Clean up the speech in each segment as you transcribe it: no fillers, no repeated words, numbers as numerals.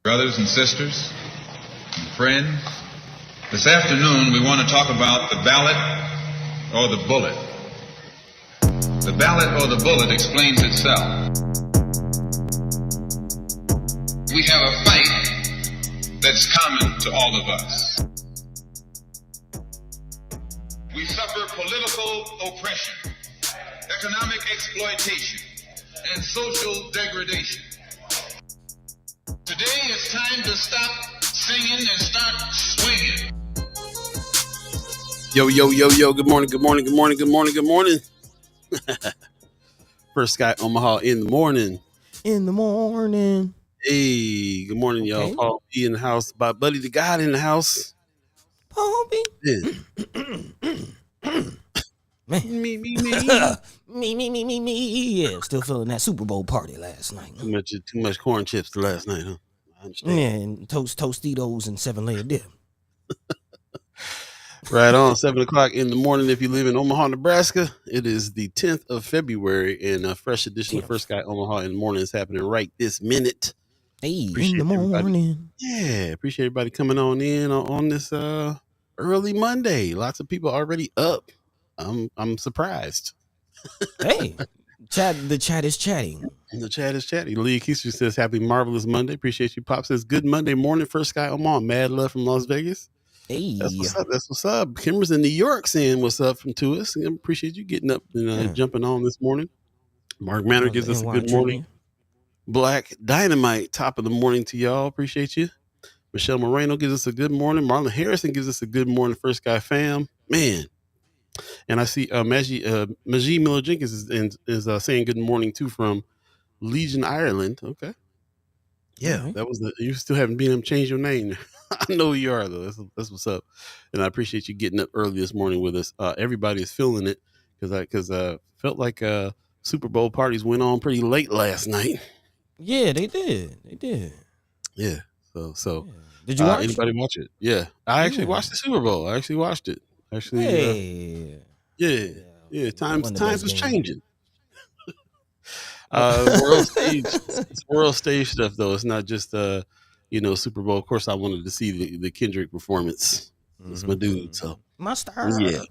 Brothers and sisters and friends, this afternoon we want to talk about the ballot or the bullet. The ballot or the bullet explains itself. We have a fight that's common to all of us. We suffer political oppression, economic exploitation, and social degradation. Today it's time to stop singing and start swinging. Yo. Good morning. First Sky Omaha in the morning. Hey, good morning, y'all. Paul B in the house. Buddy the God in the house. Paul B. Yeah. Man. Me. Me. Yeah, still feeling that Super Bowl party last night. Too much corn chips last night, huh? I understand. Yeah, and Tostitos and 7-layer dip. Right on, 7 o'clock in the morning. If you live in Omaha, Nebraska, it is the 10th of February, and a fresh edition of First Sky Omaha in the morning is happening right this minute. Hey, in the morning. Yeah, appreciate everybody coming on in on this early Monday. Lots of people already up. I'm surprised. Hey, the chat is chatting. The chat is chatting. Lee Keister says, happy marvelous Monday. Appreciate you. Pop says, good Monday morning, First Sky Omaha. Mad love from Las Vegas. Hey, that's what's up. Kimber's in New York saying what's up to us. I appreciate you getting up and jumping on this morning. Mark Manor gives us a good morning. Black Dynamite, top of the morning to y'all. Appreciate you. Michelle Moreno gives us a good morning. Marlon Harrison gives us a good morning. First Sky fam, man. And I see Majee Miller Jenkins is saying good morning too from Legion, Ireland. Okay. Yeah, right. That was you still haven't been able to change your name. I know you are though. That's what's up. And I appreciate you getting up early this morning with us. Everybody is feeling it because I felt like Super Bowl parties went on pretty late last night. Yeah, they did. Yeah. So yeah. Did you watch anybody watch it? Yeah. I actually watched the Super Bowl. I actually watched it. Yeah. Times was changing. World stage stuff though. It's not just Super Bowl. Of course, I wanted to see the Kendrick performance. It's my dude. So my star. Yeah,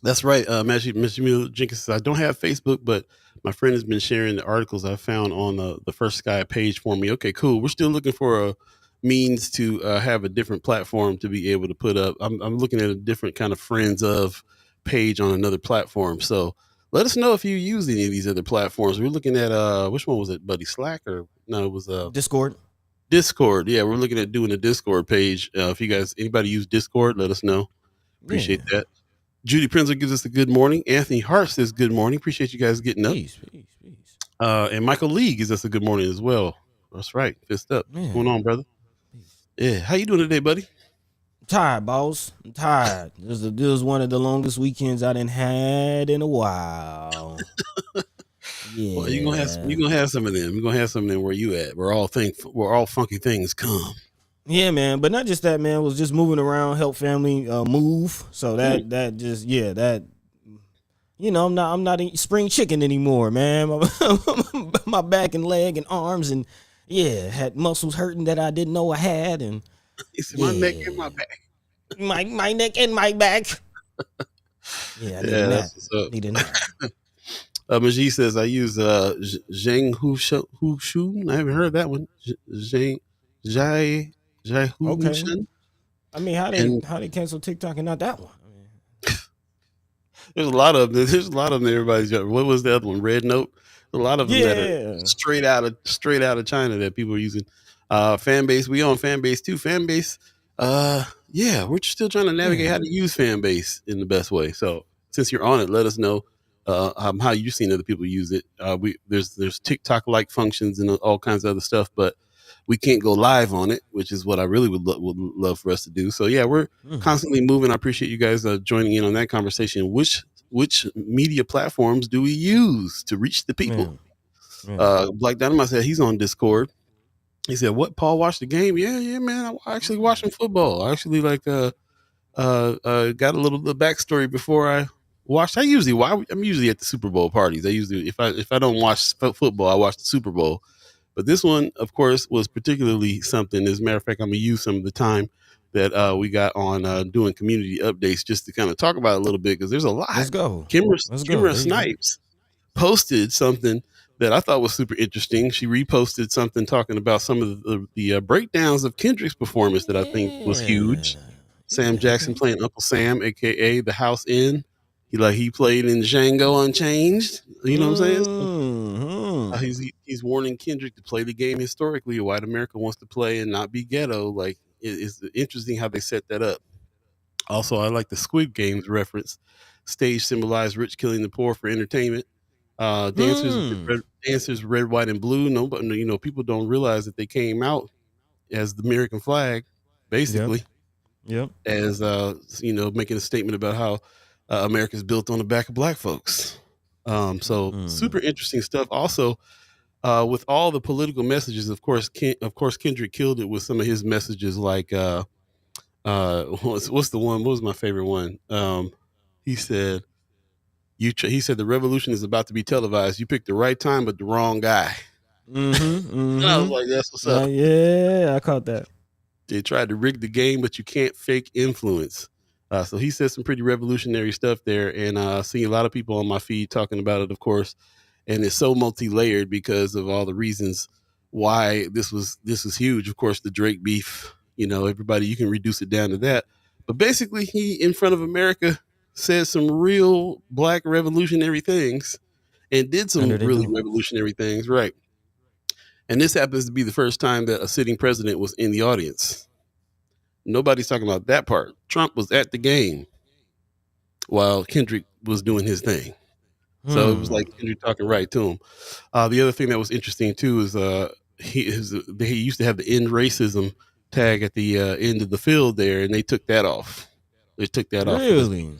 that's right. Mr. Jenkins says, I don't have Facebook, but my friend has been sharing the articles I found on the First Sky page for me. Okay, cool. We're still looking for a means to have a different platform to be able to put up. I'm looking at a different kind of friends of page on another platform. So let us know if you use any of these other platforms. We're looking at which one was it, buddy? Slack or no? It was Discord. Yeah, we're looking at doing a Discord page. If you guys, anybody use Discord, let us know. Appreciate that. Judy Prinzel gives us a good morning. Anthony Hart says good morning. Appreciate you guys getting up. Peace. And Michael Lee gives us a good morning as well. That's right. Fist up. What's going on, brother? Yeah. How you doing today, buddy? I'm tired, boss. I'm tired. This was one of the longest weekends I done had in a while. Yeah. Well, you're gonna have some of them. You're gonna have some of them where you at. Where all funky things come. Yeah, man. But not just that, man. Was just moving around, help family move. So that just I'm not a spring chicken anymore, man. My back and leg and arms and had muscles hurting that I didn't know I had, and my neck and my back. My neck and my back. Yeah, I need a nap. Majee says I use Zhang Hu Shu. I haven't heard that one. Jai Hu. Okay. I mean, how they cancel TikTok and not that one? There's a lot of them. Everybody's got. What was the other one? Red Note. A lot of them that are straight out of China that people are using. Fanbase. We on Fanbase too. Fanbase. We're still trying to navigate how to use Fanbase in the best way. So since you're on it, let us know how you've seen other people use it. There's TikTok like functions and all kinds of other stuff, but we can't go live on it, which is what I really would love for us to do. So yeah, we're constantly moving. I appreciate you guys joining in on that conversation. Which media platforms do we use to reach the people? Black Dynamite said he's on Discord. He said, "What? Paul watched the game? Yeah, man. I actually watched some football. I actually got a little backstory before I watched. I'm usually at the Super Bowl parties. I usually if I don't watch football, I watch the Super Bowl But this one, of course, was particularly something. As a matter of fact, I'm going to use some of the time that we got on doing community updates just to kind of talk about it a little bit, because there's a lot. Let's go. Kimra Snipes posted something that I thought was super interesting. She reposted something talking about some of the breakdowns of Kendrick's performance that I think was huge. Sam Jackson playing Uncle Sam, aka the House In. He played in Django Unchanged. You know what I'm saying? So, he's warning Kendrick to play the game historically. White America wants to play and not be ghetto. Like, it's interesting how they set that up. Also, I like the Squid Games reference. Stage symbolized rich killing the poor for entertainment. Dancers red, white, and blue. Nobody, people don't realize that they came out as the American flag, basically. Yep. As making a statement about how America is built on the back of black folks. Super interesting stuff. Also, with all the political messages, of course, Kendrick killed it with some of his messages. Like, what's the one? What was my favorite one? He said, he said the revolution is about to be televised. You picked the right time, but the wrong guy. I was like, that's what's up. Yeah, I caught that. They tried to rig the game, but you can't fake influence. So he said some pretty revolutionary stuff there, and I see a lot of people on my feed talking about it, of course. And it's so multi-layered because of all the reasons why this was huge. Of course, the Drake beef. Everybody, you can reduce it down to that. But basically, he, in front of America, said some real black revolutionary things and did some really revolutionary things, right? And this happens to be the first time that a sitting president was in the audience. Nobody's talking about that part. Trump was at the game while Kendrick was doing his thing. So it was like Kendrick talking right to him. The other thing that was interesting too is he used to have the end racism tag at the end of the field there, and they took that off. They took that off. Really?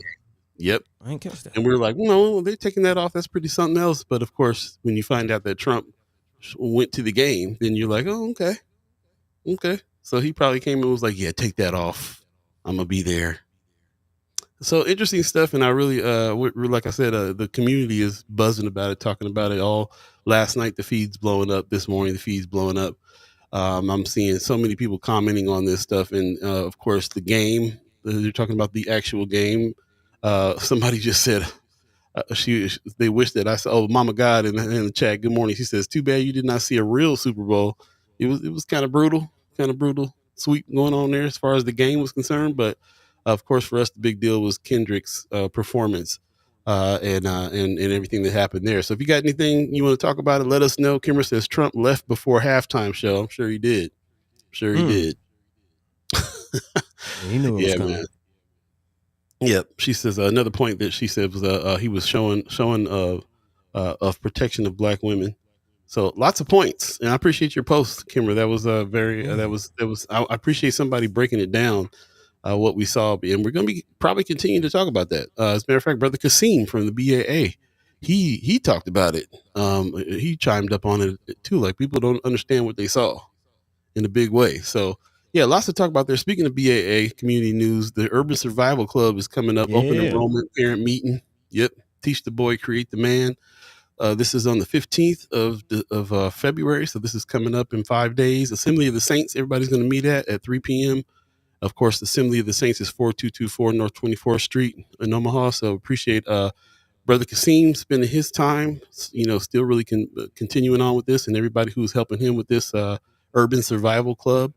Yep. I didn't catch that. And we were like, no, they're taking that off. That's pretty something else. But of course, when you find out that Trump went to the game, then you're like, oh, okay. So he probably came and was like, yeah, take that off. I'm gonna be there. So interesting stuff, and I really, like I said, the community is buzzing about it, talking about it all. Last night, the feed's blowing up. This morning, the feed's blowing up. I'm seeing so many people commenting on this stuff, and of course, the game. They're talking about the actual game. Somebody just said they wish that I said, "Oh, Mama God," in the chat. Good morning. She says, "Too bad you did not see a real Super Bowl. It was kind of brutal, sweep going on there as far as the game was concerned, but." Of course, for us, the big deal was Kendrick's performance and everything that happened there. So if you got anything you want to talk about it, let us know. Kimmer says Trump left before halftime show. I'm sure he did. He did. He knew it was coming. Man. Yep. She says another point that she said was he was showing of protection of black women. So lots of points, and I appreciate your post, Kimmer. That was I appreciate somebody breaking it down. What we saw, and we're going to be probably continuing to talk about that. As a matter of fact, Brother Kasim from the BAA, he talked about it. He chimed up on it too. Like, people don't understand what they saw in a big way. So yeah, lots to talk about there. Speaking of BAA community news, the Urban Survival Club is coming up. Open enrollment parent meeting. Yep, teach the boy, create the man. This is on the 15th of February, so this is coming up in 5 days. Assembly of the Saints, everybody's going to meet at 3 p.m. Of course, the Assembly of the Saints is 4224 North 24th Street in Omaha. So appreciate Brother Kasim spending his time, still really continuing on with this, and everybody who's helping him with this Urban Survival Club.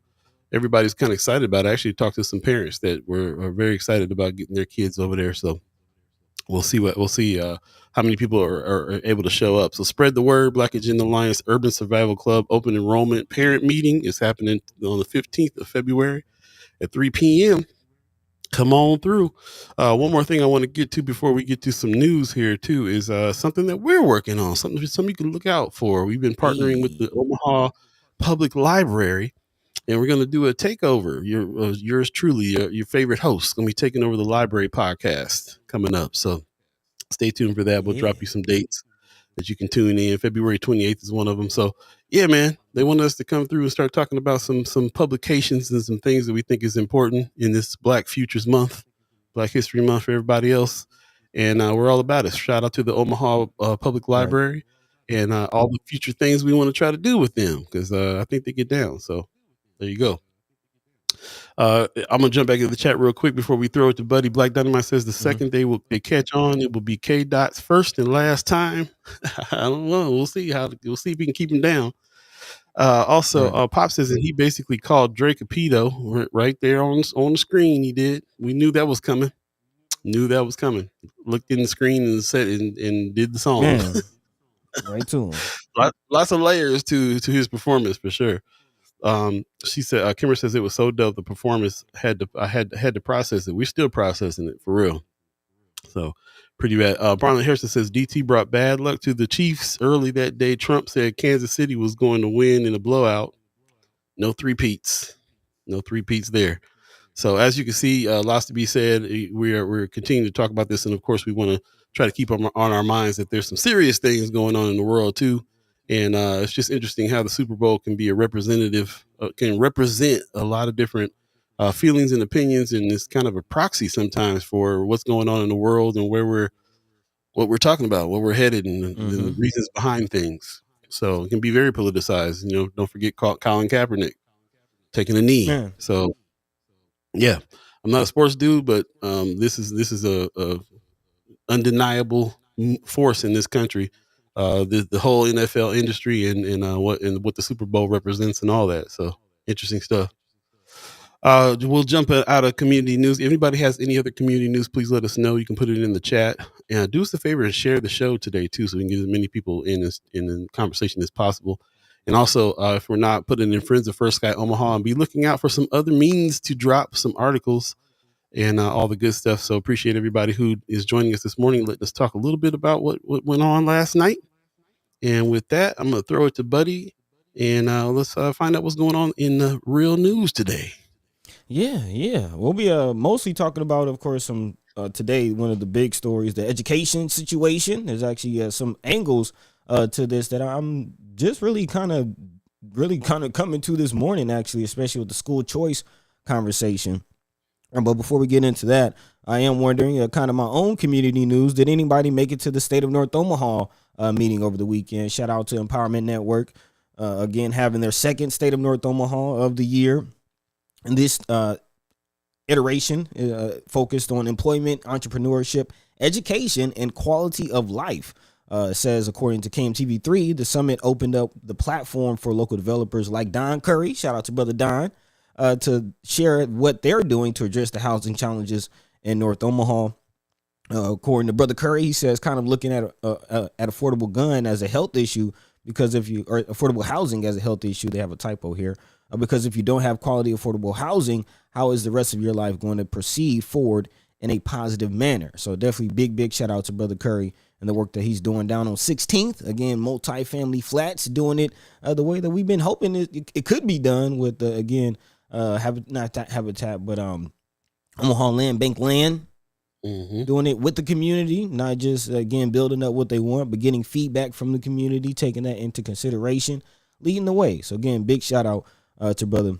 Everybody's kind of excited about it. I actually talked to some parents that are very excited about getting their kids over there. So we'll see how many people are able to show up. So spread the word. Black Agenda Alliance Urban Survival Club open enrollment parent meeting is happening on the 15th of February. At 3 p.m. Come on through. One more thing I want to get to before we get to some news here too is something that we're working on, something you can look out for. We've been partnering with the Omaha Public Library, and we're going to do a takeover. Yours truly, your favorite host, going to be taking over the library podcast coming up. So stay tuned for that. We'll drop you some dates that you can tune in. February 28th is one of them. So yeah, man, they want us to come through and start talking about some publications and some things that we think is important in this Black Futures Month, Black History Month for everybody else. And we're all about it. Shout out to the Omaha Public Library. and all the future things we want to try to do with them, because I think they get down. So there you go. I'm gonna jump back into the chat real quick before we throw it to Buddy. Black Dynamite says the second they catch on, it will be K Dot's first and last time. I don't know. We'll see if we can keep him down. Also, Pop says that he basically called Drake a pedo right there on the screen. He did. We knew that was coming. Looked in the screen and said and did the song. Man, right to him. Lots of layers to his performance for sure. She said, Kimber says it was so dope. The performance had to process it. We're still processing it for real. So pretty bad. Barnett Harrison says DT brought bad luck to the Chiefs early that day. Trump said Kansas City was going to win in a blowout. No three-peats there. So as you can see, lots to be said. We're continuing to talk about this, and of course, we want to try to keep on our minds that there's some serious things going on in the world too. And it's just interesting how the Super Bowl can be can represent a lot of different feelings and opinions, and it's kind of a proxy sometimes for what's going on in the world and what we're talking about, where we're headed, and the reasons behind things. So it can be very politicized. Don't forget Colin Kaepernick taking a knee. Man. So yeah, I'm not a sports dude, but this is a undeniable force in this country. The whole NFL industry and what the Super Bowl represents and all that. So interesting stuff. We'll jump out of community news. If anybody has any other community news, please let us know. You can put it in the chat, and do us a favor and share the show today too, so we can get as many people in the conversation as possible. And also, if we're not putting in Friends of First Sky Omaha, and be looking out for some other means to drop some articles and all the good stuff. So appreciate everybody who is joining us this morning. Let us talk a little bit about what went on last night. And with that, I'm going to throw it to Buddy, and let's find out what's going on in the real news today. Yeah. We'll be mostly talking about, of course, some today, one of the big stories, the education situation. There's actually some angles to this that I'm just really kind of coming to this morning, actually, especially with the school choice conversation. But before we get into that, I am wondering, kind of my own community news. Did anybody make it to the State of North Omaha meeting over the weekend? Shout out to Empowerment Network, again, having their second State of North Omaha of the year. And this iteration focused on employment, entrepreneurship, education, and quality of life. It says, according to KMTV3, the summit opened up the platform for local developers like Don Curry, shout out to Brother Don, to share what they're doing to address the housing challenges in North Omaha. According to Brother Curry, he says kind of looking at affordable gun as a health issue, because or affordable housing as a health issue. They have a typo here. Because if you don't have quality, affordable housing, how is the rest of your life going to proceed forward in a positive manner? So definitely big shout out to Brother Curry and the work that he's doing down on 16th. Again, multifamily flats, doing it the way that we've been hoping it could be done with, Habitat, but Omaha Land Bank land. Doing it with the community, not just, again, building up what they want, but getting feedback from the community, taking that into consideration, leading the way. So, again, big shout out to Brother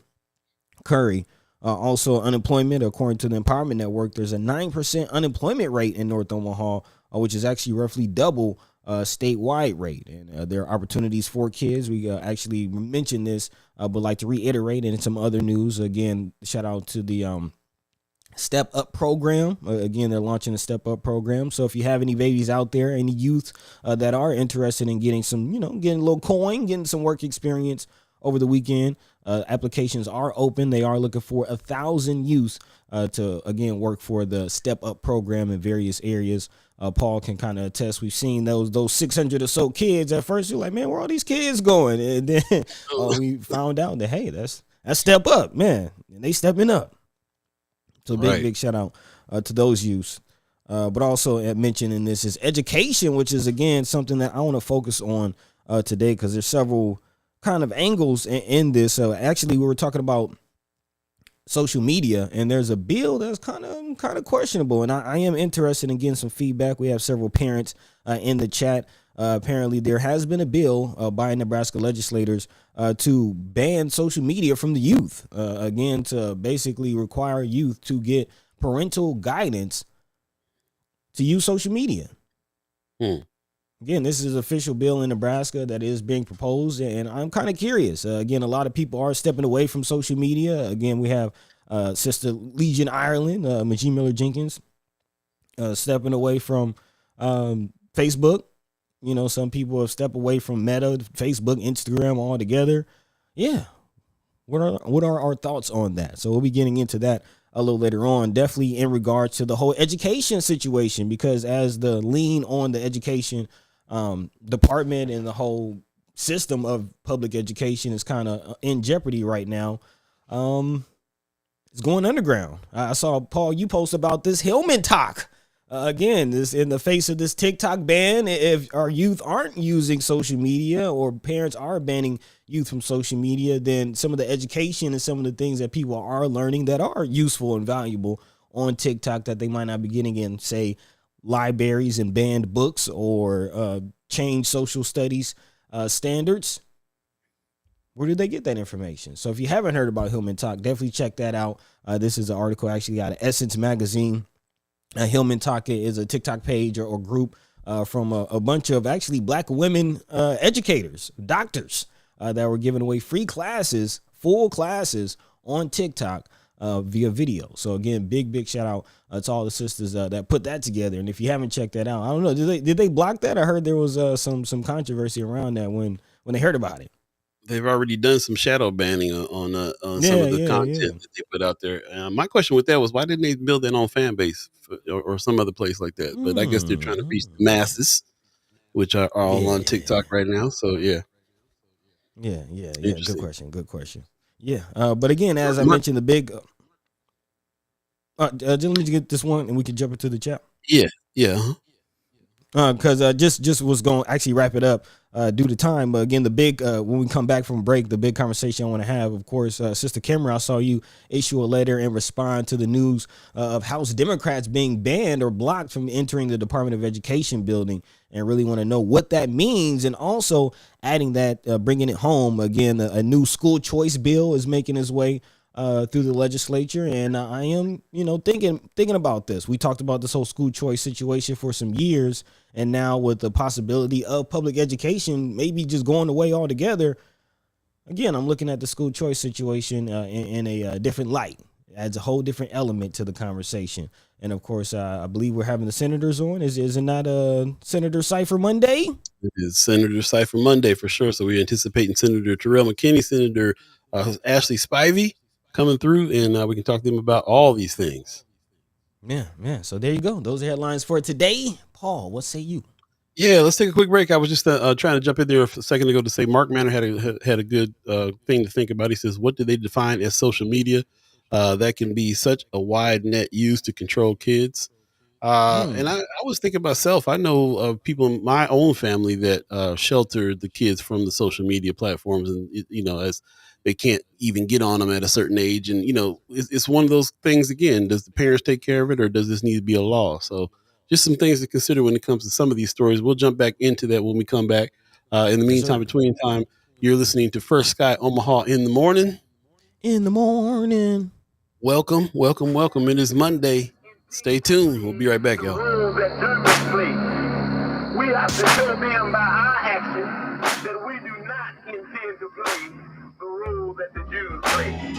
Curry. Also, unemployment, according to the Empowerment Network, there's a 9% unemployment rate in North Omaha, which is actually roughly double statewide rate. And there are opportunities for kids. We actually mentioned this, but like to reiterate, and in some other news, again, shout out to the Step Up program. Again, they're launching a Step Up program. So if you have any babies out there, any youth that are interested in getting some, getting a little coin, getting some work experience over the weekend, applications are open. They are looking for 1,000 youth to, again, work for the Step Up program in various areas. Paul can kind of attest. We've seen those 600 or so kids at first. You're like, man, where are all these kids going? And then we found out that, hey, that's Step Up, man. And they stepping up. So big shout out to those youths. But also mentioning this is education, which is, again, something that I want to focus on today, because there's several kind of angles in this. So actually, we were talking about social media, and there's a bill that's kind of questionable, and I am interested in getting some feedback. We have several parents in the chat. Apparently, there has been a bill by Nebraska legislators to ban social media from the youth, again, to basically require youth to get parental guidance to use social media. Again, this is an official bill in Nebraska that is being proposed, and I'm kind of curious. Again, a lot of people are stepping away from social media. Again, we have Sister Legion Ireland, Majee Miller Jenkins, stepping away from Facebook. You know, some people have stepped away from Meta, Facebook, Instagram altogether. Yeah. What are our thoughts on that? So we'll be getting into that a little later on, definitely in regards to the whole education situation, because as the lean on the education department and the whole system of public education is kind of in jeopardy right now. It's going underground. I saw, Paul, you post about this helmet talk. Again, this in the face of this TikTok ban. If our youth aren't using social media, or parents are banning youth from social media, then some of the education and some of the things that people are learning that are useful and valuable on TikTok that they might not be getting in, say, libraries and banned books, or change social studies standards. Where did they get that information? So if you haven't heard about Hillman Talk, definitely check that out. This is an article actually out of Essence Magazine. Hillman Talk is a TikTok page or group from a bunch of actually black women educators, doctors, that were giving away free classes, full classes on TikTok via video. So again, big shout out to all the sisters that put that together. And if you haven't checked that out, I don't know, did they block that? I heard there was some controversy around that when they heard about it. They've already done some shadow banning on some of the content that they put out there. My question with that was, why didn't they build that on Fanbase or some other place like that? But I guess they're trying to reach the masses, which are all on TikTok right now. So yeah. Good question. Yeah. But again, as I mentioned, the big. Let me get this one, and we can jump into the chat. Yeah. Because just was going to actually wrap it up due to time. But again, the big when we come back from break, the big conversation I want to have, of course, Sister Cameron, I saw you issue a letter and respond to the news of House Democrats being banned or blocked from entering the Department of Education building, and really want to know what that means. And also adding that, bringing it home again, a new school choice bill is making its way through the legislature, and I am, thinking about this. We talked about this whole school choice situation for some years, and now with the possibility of public education maybe just going away altogether, again, I'm looking at the school choice situation in a different light. It adds a whole different element to the conversation. And of course, I believe we're having the senators on. Is it not Senator Cypher Monday? It is Senator Cypher Monday for sure. So we're anticipating Senator Terrell McKinney, Senator Ashley Spivey coming through, and we can talk to them about all these things. Yeah. So there you go. Those are headlines for today. Paul, what say you? Yeah, let's take a quick break. I was just trying to jump in there a second ago to say Mark Manor had a good thing to think about. He says, what do they define as social media? That can be such a wide net used to control kids. And I was thinking myself, I know of people in my own family that sheltered the kids from the social media platforms, and as they can't even get on them at a certain age. And it's one of those things. Again, does the parents take care of it, or does this need to be a law? So just some things to consider when it comes to some of these stories. We'll jump back into that when we come back. In the meantime, between time, you're listening to First Sky Omaha in the morning. Welcome. It is Monday. Stay tuned. We'll be right back, y'all. Rules that Germans play. We have to show them by our actions that we do not intend to play the role that the Jews play.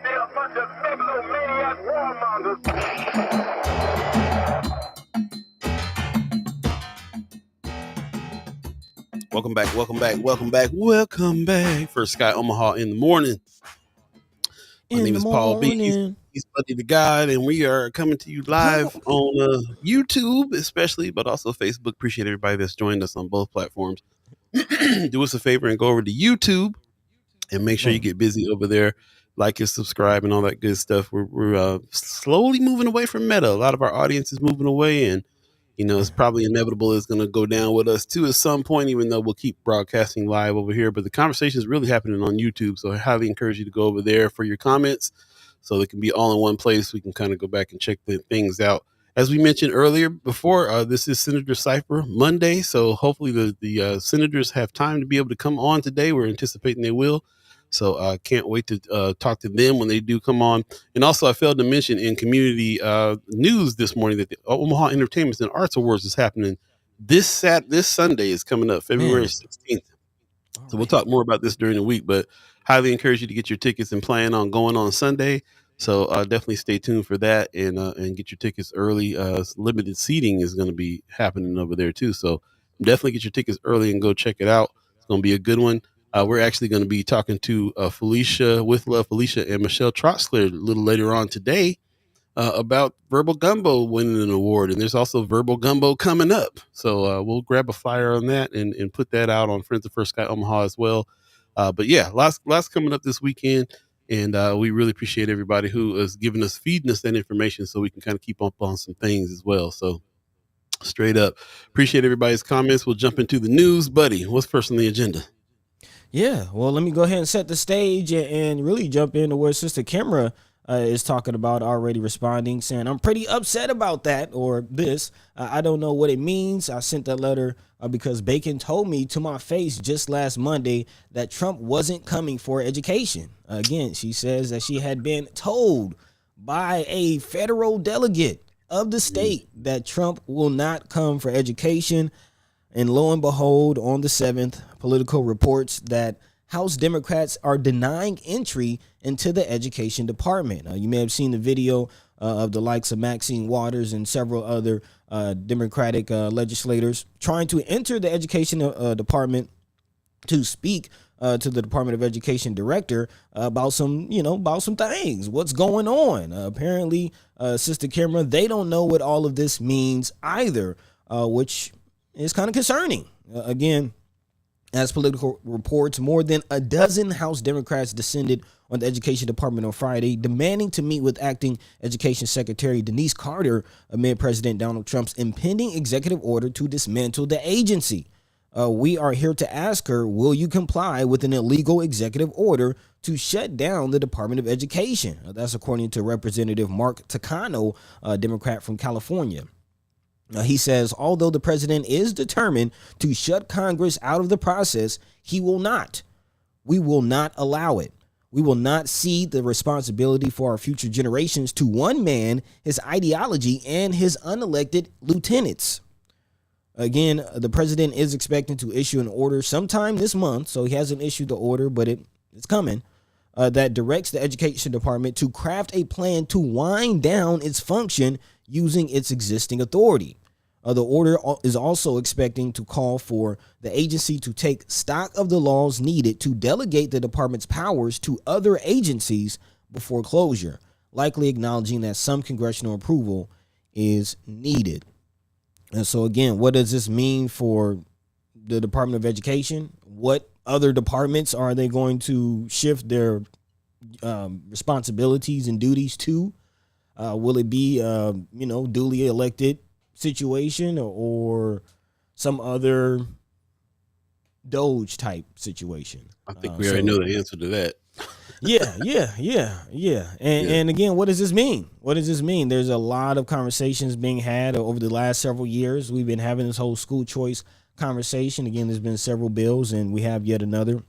They're a bunch of megalomaniac warmongers. Welcome back. First Sky Omaha in the morning. My name is Paul B. He's Buddy the God, and we are coming to you live on YouTube, especially, but also Facebook. Appreciate everybody that's joined us on both platforms. do us a favor and go over to YouTube and make sure you get busy over there. Like and subscribe and all that good stuff. We're slowly moving away from Meta. A lot of our audience is moving away, and it's probably inevitable it's going to go down with us too at some point, even though we'll keep broadcasting live over here. But the conversation is really happening on YouTube, so I highly encourage you to go over there for your comments, so they can be all in one place. We can kind of go back and check the things out. As we mentioned earlier before, this is Senator Cypher Monday, so hopefully the senators have time to be able to come on today. We're anticipating they will. So I can't wait to talk to them when they do come on. And also, I failed to mention in community news this morning that the Omaha Entertainment and Arts Awards is happening this Sunday is coming up, February 16th. So we'll talk more about this during the week, but highly encourage you to get your tickets and plan on going on Sunday. So definitely stay tuned for that and get your tickets early. Limited seating is going to be happening over there too. So definitely get your tickets early and go check it out. It's going to be a good one. We're actually going to be talking to Felicia and Michelle Troxler a little later on today about Verbal Gumbo winning an award. And there's also Verbal Gumbo coming up. So we'll grab a flyer on that and put that out on Friends of First Sky Omaha as well. But yeah, lots coming up this weekend. And we really appreciate everybody who is feeding us that information so we can kind of keep up on some things as well. So straight up, appreciate everybody's comments. We'll jump into the news. Buddy, what's first on the agenda? Yeah, well, let me go ahead and set the stage and really jump into where Sister Kimra is talking about, already responding, saying, I'm pretty upset about that or this. I don't know what it means. I sent that letter because Bacon told me to my face just last Monday that Trump wasn't coming for education. Again, she says that she had been told by a federal delegate of the state that Trump will not come for education. And lo and behold, on the 7th, Politico reports that House Democrats are denying entry into the education department. You may have seen the video of the likes of Maxine Waters and several other Democratic legislators trying to enter the education department to speak to the Department of Education director about some things. What's going on? Apparently, Sister Kimra, they don't know what all of this means either, which is kind of concerning. Again, as Political reports, more than a dozen House Democrats descended on the Education Department on Friday, demanding to meet with Acting Education Secretary Denise Carter amid President Donald Trump's impending executive order to dismantle the agency. We are here to ask her, will you comply with an illegal executive order to shut down the Department of Education? That's according to Representative Mark Takano, a Democrat from California. He says, although the president is determined to shut Congress out of the process, he will not. We will not allow it. We will not cede the responsibility for our future generations to one man, his ideology, and his unelected lieutenants. Again, the president is expecting to issue an order sometime this month, so he hasn't issued the order, but it's coming, that directs the Education Department to craft a plan to wind down its function using its existing authority. The order is also expecting to call for the agency to take stock of the laws needed to delegate the department's powers to other agencies before closure, likely acknowledging that some congressional approval is needed. And so, again, what does this mean for the Department of Education? What other departments are they going to shift their responsibilities and duties to? Will it be, duly elected situation or some other Doge type situation? I think we already know the answer to that. Yeah. And again, what does this mean? There's a lot of conversations being had over the last several years. We've been having this whole school choice conversation. Again, there's been several bills, and we have yet another,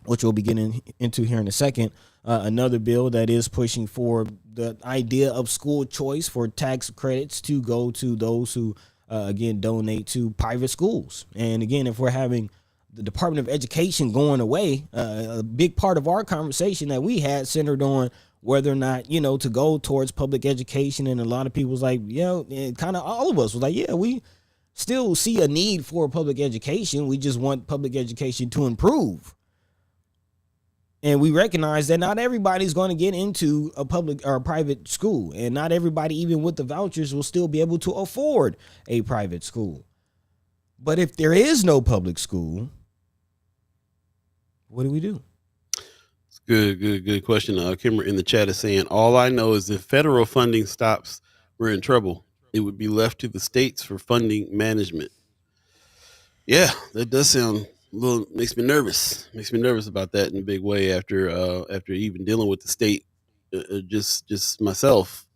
which we'll be getting into here in a second. Another bill that is pushing for the idea of school choice for tax credits to go to those who, donate to private schools. And again, if we're having the Department of Education going away, a big part of our conversation that we had centered on whether or not, to go towards public education. And a lot of people was like, kind of all of us was like, we still see a need for public education. We just want public education to improve. And we recognize that not everybody's going to get into a public or a private school, and not everybody, even with the vouchers, will still be able to afford a private school. But if there is no public school, What do we do? Good question. Kimmer in the chat is saying, all I know is if federal funding stops, we're in trouble. It would be left to the states for funding management. Yeah, that does sound a little, makes me nervous. Makes me nervous about that in a big way after even dealing with the state, just myself,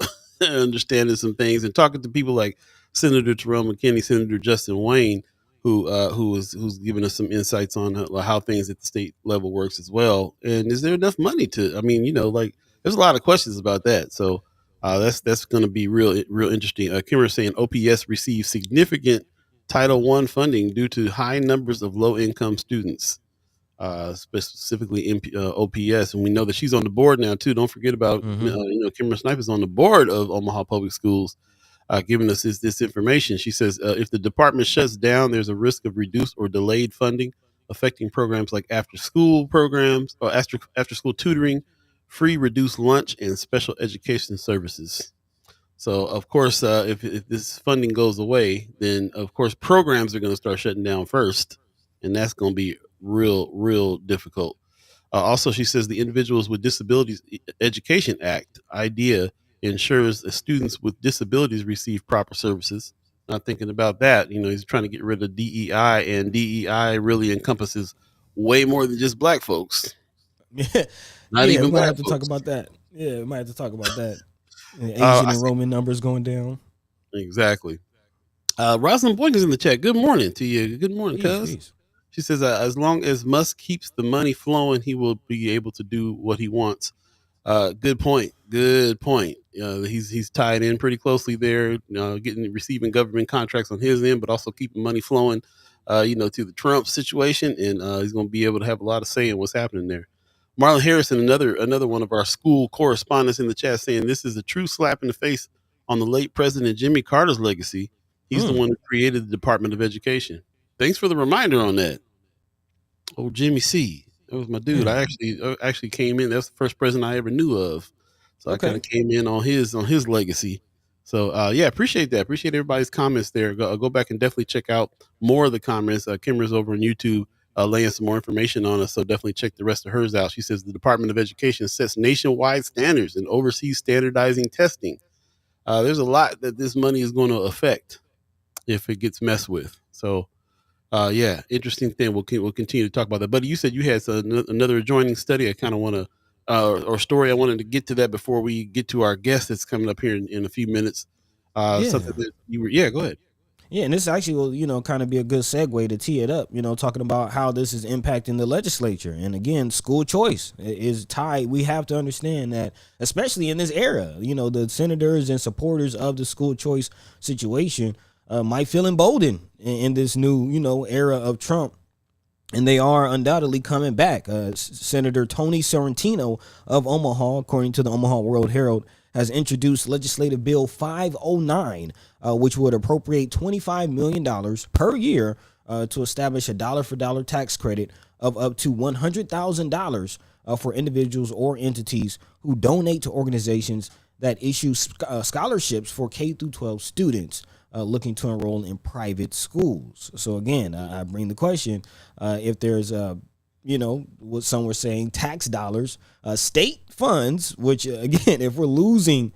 understanding some things and talking to people like Senator Terrell McKinney, Senator Justin Wayne, who's giving us some insights on how things at the state level works as well. And is there enough money to? I mean, like there's a lot of questions about that. So that's going to be real interesting. Kimmer saying OPS receives significant Title I funding due to high numbers of low income students, specifically OPS, and we know that she's on the board now too. Don't forget about Kimmer Snipe is on the board of Omaha Public Schools. Giving us this information. She says, if the department shuts down, there's a risk of reduced or delayed funding affecting programs like after school programs or after school tutoring, free reduced lunch, and special education services. So, of course, if this funding goes away, then, of course, programs are going to start shutting down first, and that's going to be real difficult. Also, she says the Individuals with Disabilities Education Act IDEA ensures that students with disabilities receive proper services. Not thinking about that, he's trying to get rid of DEI, and DEI really encompasses way more than just black folks. Not even we might have to talk about that. Yeah, we might have to talk about that. Asian and Roman numbers going down. Exactly. Rosalind Boyd is in the chat. Good morning to you. Good morning, cuz. She says, as long as Musk keeps the money flowing, he will be able to do what he wants. Good point. He's tied in pretty closely there, receiving government contracts on his end, but also keeping money flowing, to the Trump situation. And he's going to be able to have a lot of say in what's happening there. Marlon Harrison, another one of our school correspondents in the chat, saying this is a true slap in the face on the late President Jimmy Carter's legacy. He's the one who created the Department of Education. Thanks for the reminder on that. Oh, Jimmy C. That was my dude. I actually came in. That's the first president I ever knew of. So I kind of came in on his legacy. So appreciate that. Appreciate everybody's comments there. Go back and definitely check out more of the comments. Kimmer's over on YouTube laying some more information on us. So definitely check the rest of hers out. She says the Department of Education sets nationwide standards and oversees standardizing testing. There's a lot that this money is going to affect if it gets messed with. So interesting thing. We'll continue to talk about that. But you said you had another adjoining study. I kind of want to, or story. I wanted to get to that before we get to our guest that's coming up here in a few minutes. Something that go ahead. Yeah, and this actually will, kind of be a good segue to tee it up, talking about how this is impacting the legislature. And again, school choice is tied. We have to understand that, especially in this era, the senators and supporters of the school choice situation might feel emboldened in this new, era of Trump. And they are undoubtedly coming back. Senator Tony Sorrentino of Omaha, according to the Omaha World Herald, has introduced Legislative Bill 509, which would appropriate $25 million per year to establish a dollar-for-dollar tax credit of up to $100,000 for individuals or entities who donate to organizations that issue scholarships for K-12 students looking to enroll in private schools. So again, I bring the question, if there's what some were saying, tax dollars, state funds, which again, if we're losing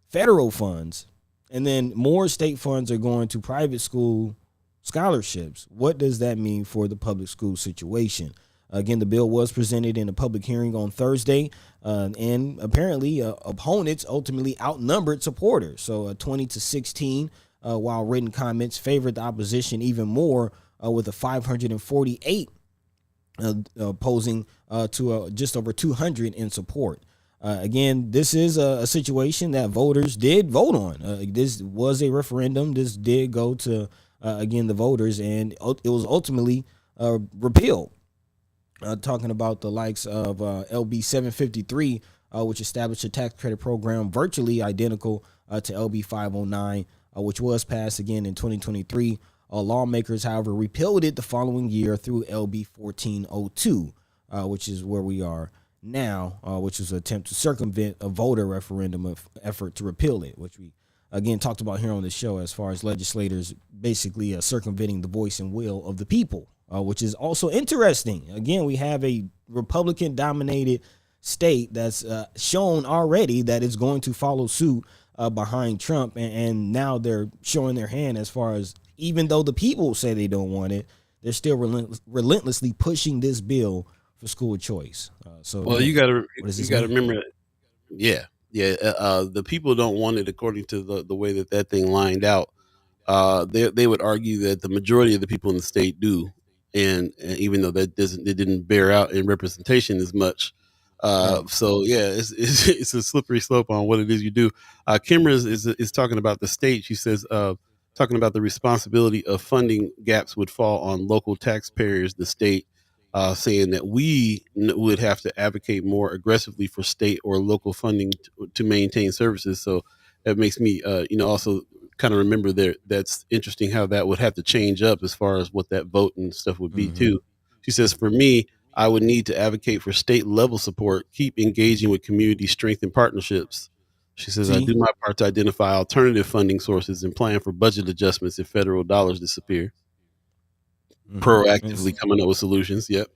federal funds and then more state funds are going to private school scholarships, what does that mean for the public school situation? Again, the bill was presented in a public hearing on Thursday, and apparently opponents ultimately outnumbered supporters. So 20-16, while written comments favored the opposition even more, with a 548 opposing to just over 200 in support. Again, this is a situation that voters did vote on. This was a referendum. This did go to, again, the voters, and it was ultimately repealed. Talking about the likes of LB 753, which established a tax credit program virtually identical to LB 509, which was passed again in 2023. Lawmakers, however, repealed it the following year through LB 1402, which is where we are now, which was an attempt to circumvent a voter referendum effort to repeal it, which we, again, talked about here on the show as far as legislators basically circumventing the voice and will of the people, which is also interesting. Again, we have a Republican dominated state that's shown already that it's going to follow suit behind Trump, and now they're showing their hand as far as, even though the people say they don't want it, they're still relentlessly pushing this bill for school choice. You got to remember that. Yeah. The people don't want it according to the way that thing lined out. They would argue that the majority of the people in the state do, and even though it didn't bear out in representation as much. So yeah, it's a slippery slope on what it is you do. Kimra is talking about the state. She says, talking about the responsibility of funding gaps would fall on local taxpayers, the state, saying that we would have to advocate more aggressively for state or local funding to maintain services. So that makes me, also kind of remember there. That's interesting how that would have to change up as far as what that vote and stuff would be too. She says, for me, I would need to advocate for state level support, keep engaging with community strength and partnerships. She says, I do my part to identify alternative funding sources and plan for budget adjustments if federal dollars disappear. Proactively coming up with solutions. Yep.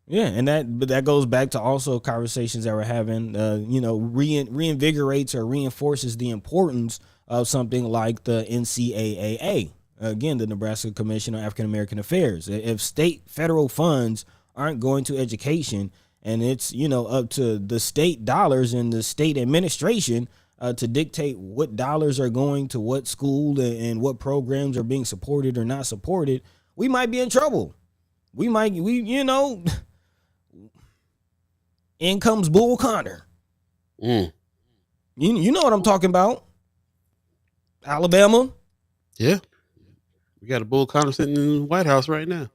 Yeah, and that goes back to also conversations that we're having, reinvigorates or reinforces the importance of something like the NCAA. Again, the Nebraska Commission on African American Affairs. If federal funds aren't going to education, and it's up to the state dollars and the state administration to dictate what dollars are going to what school and what programs are being supported or not supported, we might be in trouble. In comes Bull Connor. You know what I'm talking about. Alabama. Yeah. We got a Bull Connor sitting in the White House right now.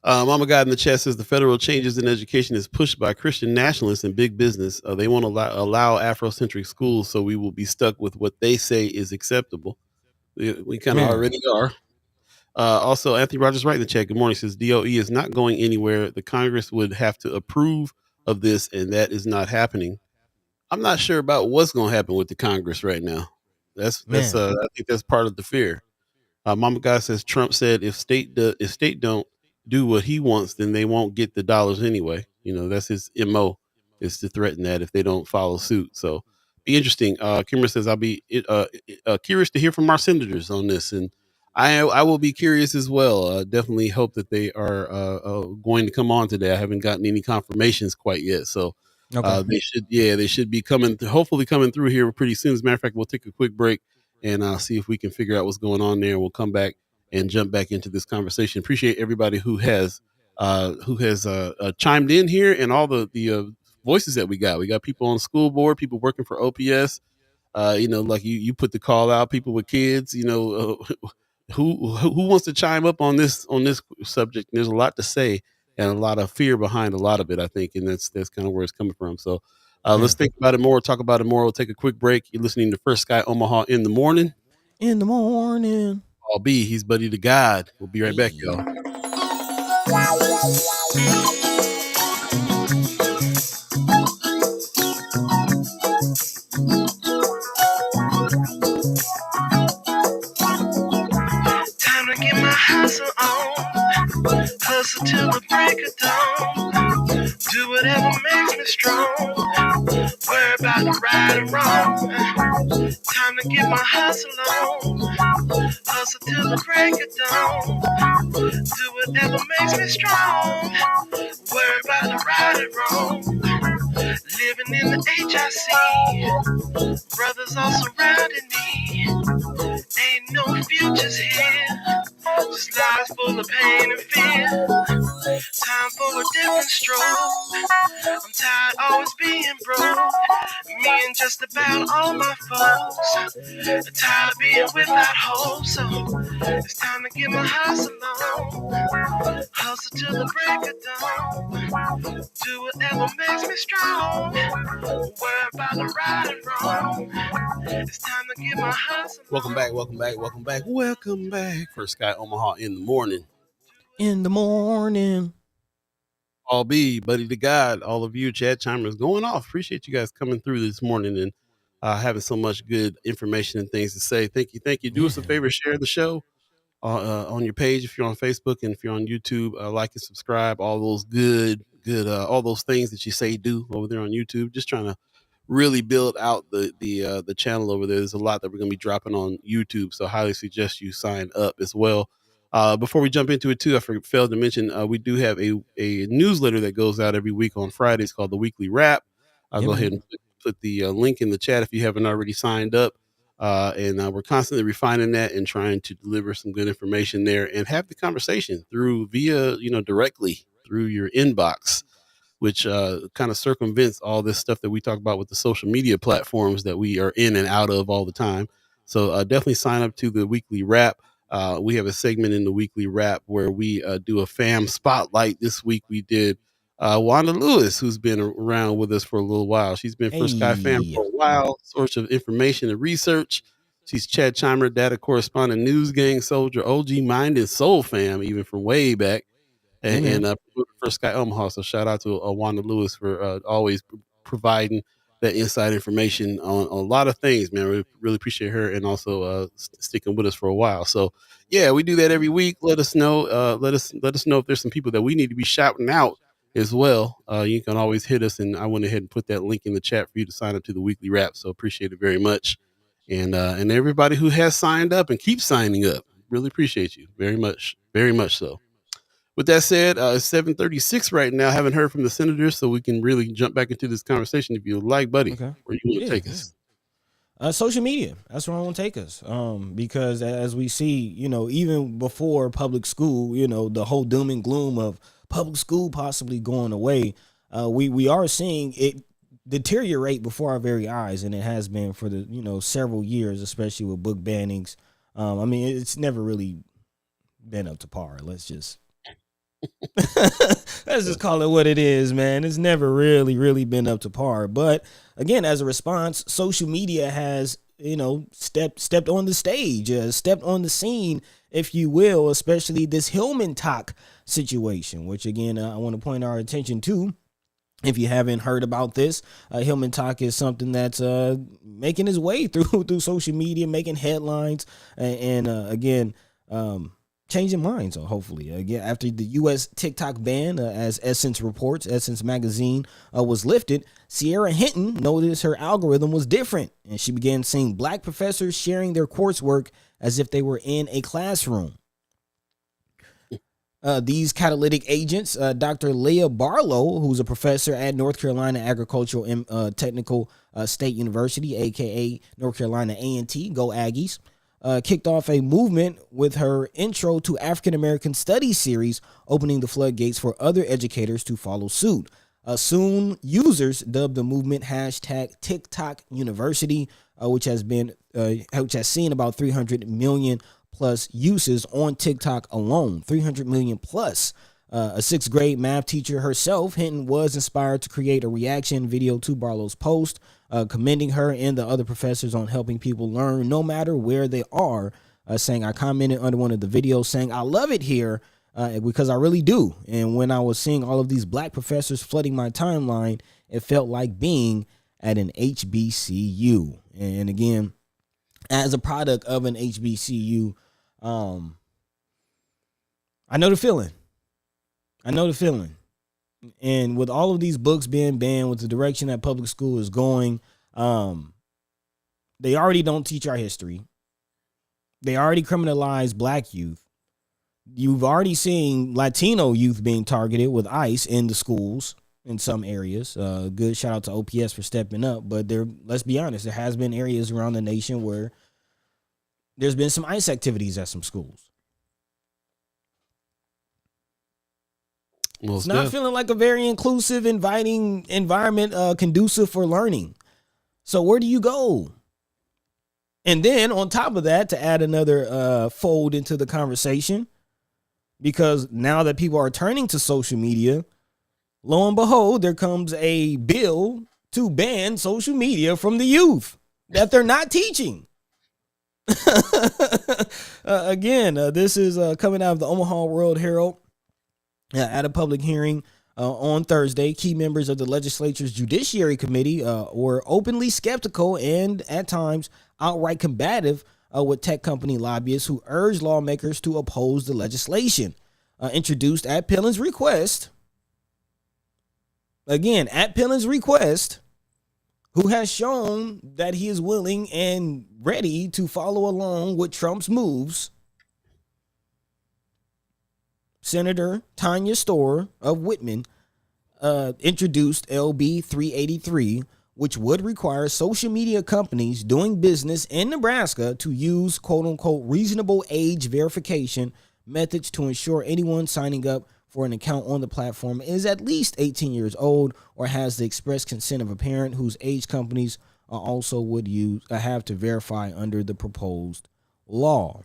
Mama God in the chat says the federal changes in education is pushed by Christian nationalists and big business. They won't allow Afrocentric schools, so we will be stuck with what they say is acceptable. We kind of already are. Also, Anthony Rogers right in the chat. Good morning. Says DOE is not going anywhere. The Congress would have to approve of this, and that is not happening. I'm not sure about what's going to happen with the Congress right now. I think that's part of the fear. Mama God says Trump said if state don't do what he wants, then they won't get the dollars anyway. That's his MO, is to threaten that if they don't follow suit. So be interesting. Kimmer says I'll be curious to hear from our senators on this, and I will be curious as well. Definitely hope that they are going to come on today. I haven't gotten any confirmations quite yet, so they should be hopefully coming through here pretty soon. As a matter of fact, we'll take a quick break and see if we can figure out what's going on there. We'll come back and jump back into this conversation. Appreciate everybody who has chimed in here, and all the voices that we got. We got people on the school board, people working for OPS. Like you put the call out, people with kids. Who wants to chime up on this subject? There's a lot to say and a lot of fear behind a lot of it, I think, and that's kind of where it's coming from. So let's think about it more, talk about it more. We'll take a quick break. You're listening to First Sky Omaha in the morning. In the morning. I'll be. He's Buddy to God. We'll be right back, y'all. Time to get my hustle on. Hustle till the break of dawn. Do whatever makes me strong. Worry about the right and wrong. Time to get my hustle on. Hustle till the break of dawn. Do whatever makes me strong. Worry about the right and wrong. Living in the HIC. Brothers all surrounding me. Ain't no futures here. Just lies full of pain and fear. Time for a different stroke. I'm tired always being broke. Me and just about all my folks. Tired of being without hope. So it's time to get my hustle on. Hustle till the break of dawn. Do whatever makes me strong. Worry about the right and wrong. It's time to get my hustle on. Welcome back. First Sky Omaha in the morning. In the morning. I'll be Buddy to God. All of you chat chimers going off. Appreciate you guys coming through this morning and having so much good information and things to say. Thank you. Do us a favor, share the show on your page if you're on Facebook, and if you're on YouTube, like and subscribe. All those good good, all those things that you say do over there on YouTube. Just trying to really build out the channel over there. There's a lot that we're going to be dropping on YouTube, so highly suggest you sign up as well. Before we jump into it too, I failed to mention we do have a newsletter that goes out every week on Fridays called the Weekly Wrap. I'll go ahead and put the link in the chat if you haven't already signed up. And we're constantly refining that and trying to deliver some good information there and have the conversation via directly through your inbox, which kind of circumvents all this stuff that we talk about with the social media platforms that we are in and out of all the time. So definitely sign up to the Weekly Wrap. We have a segment in the Weekly Wrap where we do a fam spotlight. This week we did Wanda Lewis, who's been around with us for a little while. She's been for Sky Fam for a while, source of information and research. She's Chad Chimer, data correspondent, news gang soldier, OG Mind and Soul Fam, even from way back. And for Sky Omaha. So shout out to Wanda Lewis for always providing that inside information on a lot of things, man. We really appreciate her and also sticking with us for a while. So yeah, we do that every week. Let us know. Let us know if there's some people that we need to be shouting out as well. You can always hit us, and I went ahead and put that link in the chat for you to sign up to the Weekly Wrap. So appreciate it very much. And everybody who has signed up and keeps signing up, really appreciate you very much so. With that said, it's 7:36 right now. I haven't heard from the senators, so we can really jump back into this conversation if you like, buddy. Okay. Where you want to take us? Social media. That's where I want to take us. Because as we see, even before public school, the whole doom and gloom of public school possibly going away, we are seeing it deteriorate before our very eyes, and it has been for the several years, especially with book bannings. It's never really been up to par. Let's just call it what it is, man. It's never really been up to par. But again, as a response, social media has, stepped on the stage, stepped on the scene, if you will, especially this Hillman Talk situation, which again, I want to point our attention to. If you haven't heard about this, Hillman Talk is something that's making its way through social media, making headlines, and again, changing minds, hopefully. Again, after the U.S. TikTok ban, as Essence reports, Essence magazine was lifted, Sierra Hinton noticed her algorithm was different, and she began seeing black professors sharing their coursework as if they were in a classroom. These catalytic agents, Dr. Leah Barlow, who's a professor at North Carolina Agricultural and Technical State University, aka North Carolina A&T, go Aggies, kicked off a movement with her Intro to African American Studies series, opening the floodgates for other educators to follow suit. Soon, users dubbed the movement #TikTok University, which has seen about 300 million plus uses on TikTok alone. 300 million plus. A 6th grade math teacher herself, Hinton was inspired to create a reaction video to Barlow's post, commending her and the other professors on helping people learn no matter where they are, saying, I commented under one of the videos saying, I love it here because I really do. And when I was seeing all of these black professors flooding my timeline, it felt like being at an HBCU. And again, as a product of an HBCU, I know the feeling. And with all of these books being banned, with the direction that public school is going, they already don't teach our history. They already criminalize black youth. You've already seen Latino youth being targeted with ICE in the schools in some areas. Good shout out to OPS for stepping up. But let's be honest, there has been areas around the nation where there's been some ICE activities at some schools. It's not feeling like a very inclusive, inviting environment conducive for learning. So where do you go? And then on top of that, to add another fold into the conversation, because now that people are turning to social media, lo and behold, there comes a bill to ban social media from the youth that they're not teaching. Again, this is coming out of the Omaha World Herald. At a public hearing on Thursday, key members of the legislature's Judiciary Committee were openly skeptical and at times outright combative with tech company lobbyists who urged lawmakers to oppose the legislation. Introduced at Palin's request, again, at Pillen's request, who has shown that he is willing and ready to follow along with Trump's moves, Senator Tanya Storr of Whitman introduced LB 383, which would require social media companies doing business in Nebraska to use quote-unquote reasonable age verification methods to ensure anyone signing up for an account on the platform is at least 18 years old or has the express consent of a parent whose age companies also would have to verify under the proposed law.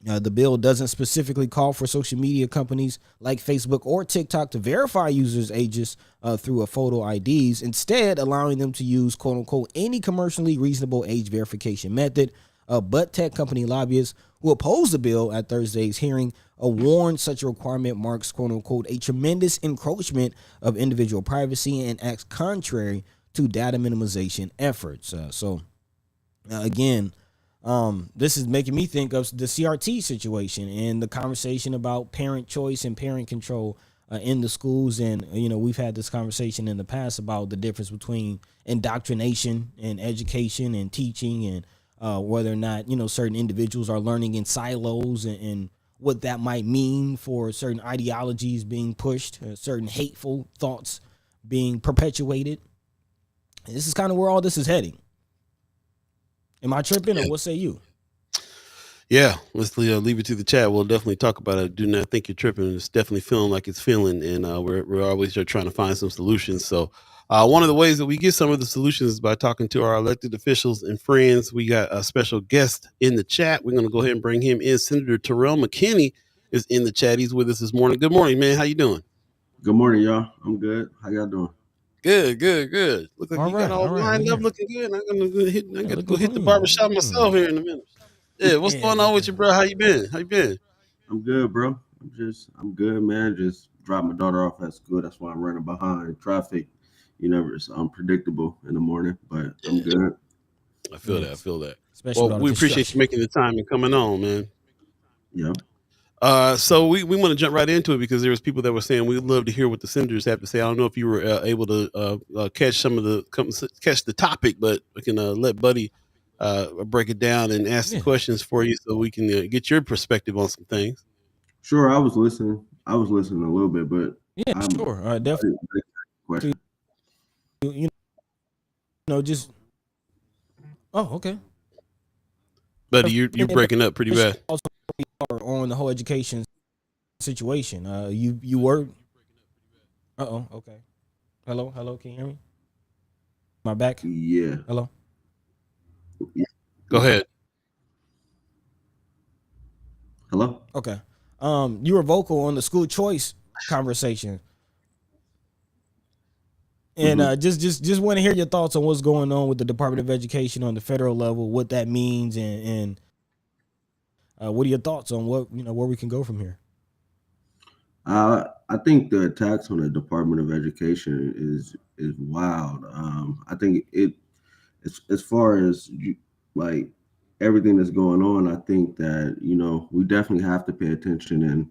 The bill doesn't specifically call for social media companies like Facebook or TikTok to verify users' ages through a photo IDs, instead allowing them to use quote-unquote any commercially reasonable age verification method. But tech company lobbyists who opposed the bill at Thursday's hearing warned such a requirement marks quote-unquote a tremendous encroachment of individual privacy and acts contrary to data minimization efforts. Again, this is making me think of the CRT situation and the conversation about parent choice and parent control in the schools. And, we've had this conversation in the past about the difference between indoctrination and education and teaching and whether or not, certain individuals are learning in silos and what that might mean for certain ideologies being pushed, certain hateful thoughts being perpetuated. And this is kind of where all this is heading. Am I tripping, or what say you? Yeah, let's leave it to the chat. We'll definitely talk about it. I do not think you're tripping. It's definitely feeling like it's feeling, and we're always trying to find some solutions. So one of the ways that we get some of the solutions is by talking to our elected officials and friends. We got a special guest in the chat. We're going to go ahead and bring him in. Senator Terrell McKinney is in the chat. He's with us this morning. Good morning, man. How you doing? Good morning, y'all. I'm good. How y'all doing? Good. Look like you got all lined up, looking good. I'm gonna go hit the barbershop myself here in a minute. Yeah, what's going on with you, bro? How you been? I'm good, bro. I'm good, man. Just dropped my daughter off at school. That's why I'm running behind traffic. It's unpredictable in the morning, but I'm good. I feel that. Well, we appreciate you making the time and coming on, man. Yeah. So we want to jump right into it because there was people that were saying we'd love to hear what the senators have to say. I don't know if you were able to catch the topic, but we can let Buddy break it down and ask the questions for you so we can get your perspective on some things. Sure, I was listening a little bit, but sure, definitely. Question. Just okay. Buddy, you're breaking up pretty bad. On the whole education situation, you were. Okay. Hello, can you hear me? Am I back? Yeah. Hello. Yeah. Go ahead. Hello. Okay. You were vocal on the school choice conversation, and just want to hear your thoughts on what's going on with the Department of Education on the federal level, what that means, and what are your thoughts on what where we can go from here? I think the attacks on the Department of Education is wild. I think it's as far as like everything that's going on. I think that we definitely have to pay attention, and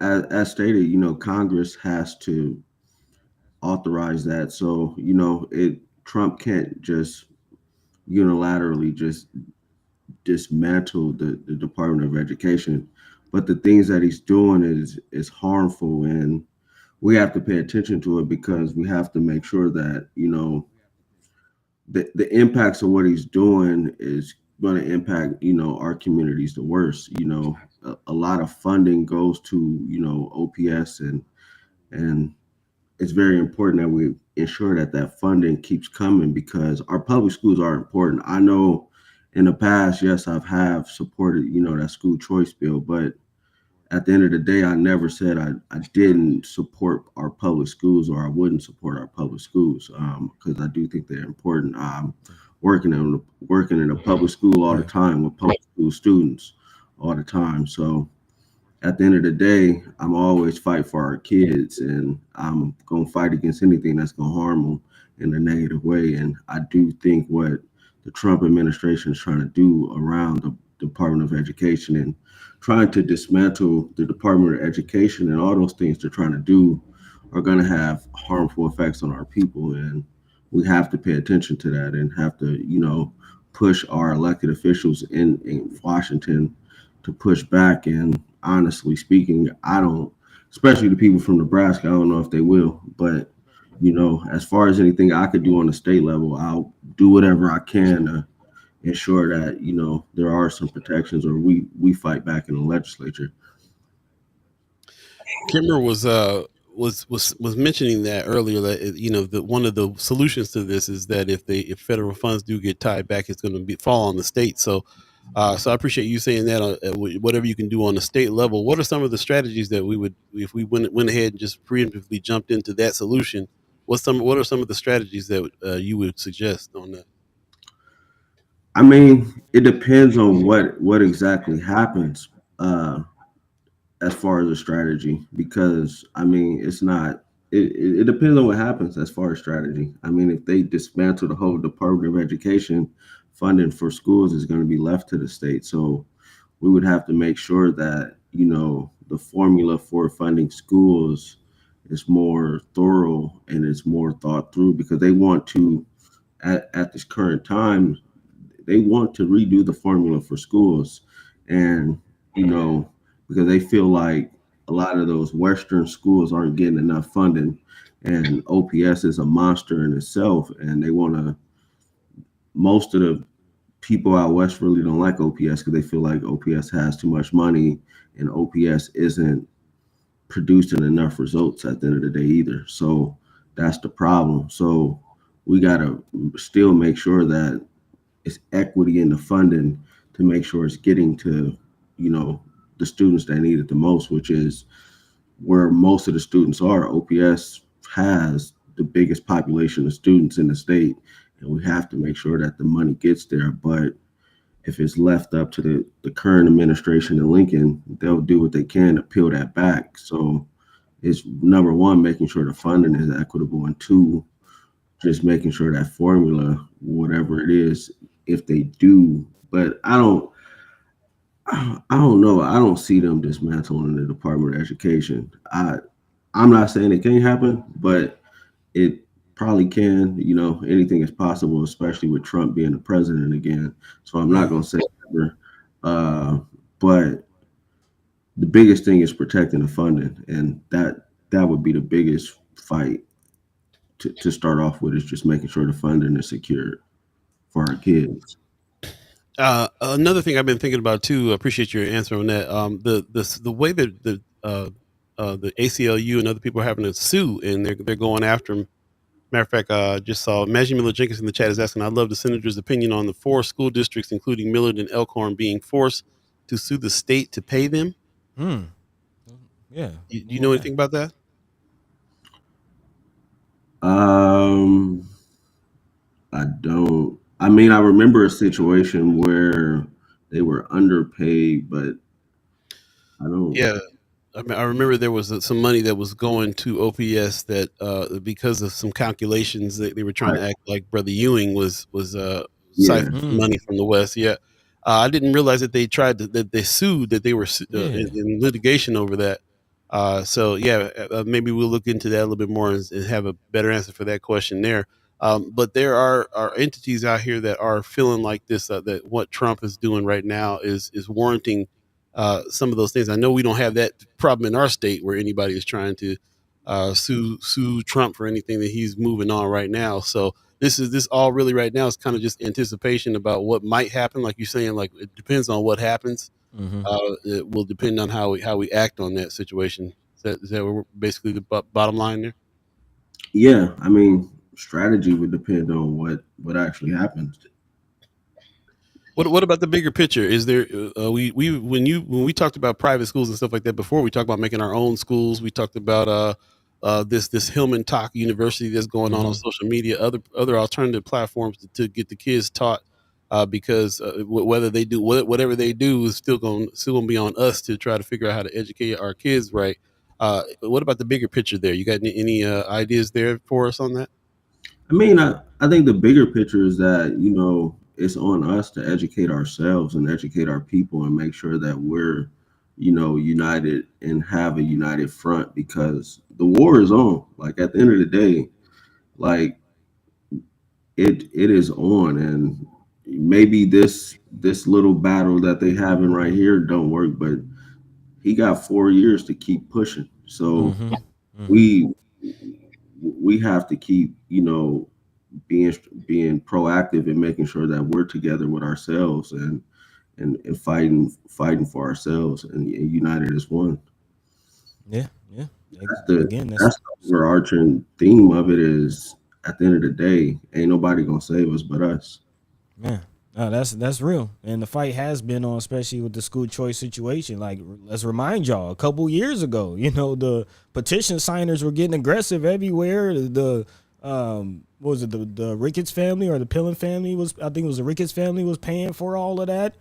as stated, Congress has to authorize that. So Trump can't just unilaterally just dismantle the Department of Education, but the things that he's doing is harmful, and we have to pay attention to it because we have to make sure that the impacts of what he's doing is going to impact our communities the worst. A lot of funding goes to OPS, and it's very important that we ensure that funding keeps coming because our public schools are important. I know in the past, yes, have supported, that school choice bill, but at the end of the day, I never said I didn't support our public schools or I wouldn't support our public schools because I do think they're important. I'm working in a public school all the time with public school students all the time. So at the end of the day, I'm always fight for our kids, and I'm going to fight against anything that's going to harm them in a negative way. And I do think what the Trump administration is trying to do around the Department of Education, and trying to dismantle the Department of Education and all those things they're trying to do are going to have harmful effects on our people. And we have to pay attention to that and have to, push our elected officials in Washington to push back. And honestly speaking, I don't, especially the people from Nebraska, I don't know if they will, but as far as anything I could do on the state level, I'll do whatever I can to ensure that, there are some protections, or we fight back in the legislature. Kimber was mentioning that earlier, that that one of the solutions to this is that if federal funds do get tied back, it's going to fall on the state. So I appreciate you saying that. Whatever you can do on the state level, what are some of the strategies that we would, if we went ahead and just preemptively jumped into that solution? What are some of the strategies that you would suggest on that? I mean, it depends on what exactly happens as far as a strategy, because I mean, it depends on what happens as far as strategy. I mean, if they dismantle the whole Department of Education, funding for schools is going to be left to the state. So we would have to make sure that, the formula for funding schools is more thorough and it's more thought through, because they want to, at this current time, they want to redo the formula for schools. And, because they feel like a lot of those Western schools aren't getting enough funding, and OPS is a monster in itself. And they want to, most of the people out West really don't like OPS because they feel like OPS has too much money and OPS isn't producing enough results at the end of the day either. So that's the problem. So we got to still make sure that it's equity in the funding to make sure it's getting to, the students that need it the most, which is where most of the students are. OPS has the biggest population of students in the state, and we have to make sure that the money gets there. But if it's left up to the current administration in Lincoln, they'll do what they can to peel that back. So it's, number one, making sure the funding is equitable, and two, just making sure that formula, whatever it is, if they do. But I don't know. I don't see them dismantling the Department of Education. I'm not saying it can't happen, but it probably can. Anything is possible, especially with Trump being the president again. So I'm not going to say never. But the biggest thing is protecting the funding, and that would be the biggest fight to start off with, is just making sure the funding is secured for our kids. Another thing I've been thinking about too. I appreciate your answer on that. The way that the ACLU and other people are having to sue, and they're going after them. Matter of fact, just saw Maggie Miller Jenkins in the chat is asking, I'd love the senator's opinion on the 4 school districts, including Millard and Elkhorn, being forced to sue the state to pay them. Yeah. Do you know anything about that? I don't. I mean, I remember a situation where they were underpaid, but I don't. Yeah. I remember there was some money that was going to OPS that because of some calculations that they were trying to act like Brother Ewing was siphoning money from the West. Yeah. I didn't realize that they that they sued, that they were in litigation over that. So maybe we'll look into that a little bit more and have a better answer for that question there. But there are entities out here that are feeling like this, that what Trump is doing right now is warranting some of those things. I know we don't have that problem in our state where anybody is trying to sue Trump for anything that he's moving on right now. So this all really right now is kind of just anticipation about what might happen. Like you're saying, like it depends on what happens. It will depend on how we act on that situation. Is that basically the bottom line there? Yeah, I mean, strategy would depend on what actually happens. What about the bigger picture? Is there when we talked about private schools and stuff like that before, we talked about making our own schools. We talked about this Hillman Talk University that's going on social media, other alternative platforms to get the kids taught, because whether they do whatever they do is still going to be on us to try to figure out how to educate our kids right. What about the bigger picture there? You got any ideas there for us on that? I mean, I think the bigger picture is that, it's on us to educate ourselves and educate our people and make sure that we're, united and have a united front, because the war is on. Like, at the end of the day, like, it is on. And maybe this little battle that they having right here don't work, but he got 4 years to keep pushing. So we have to keep, being proactive and making sure that we're together with ourselves and fighting for ourselves and united as one. Yeah. That's That's the overarching theme of it. Is, at the end of the day, ain't nobody gonna save us but us. man. No, that's real, and the fight has been on, especially with the school choice situation. Like, let's remind y'all, a couple years ago, the petition signers were getting aggressive everywhere. The what was it, the Ricketts family or the Pillin family I think it was the Ricketts family was paying for all of that.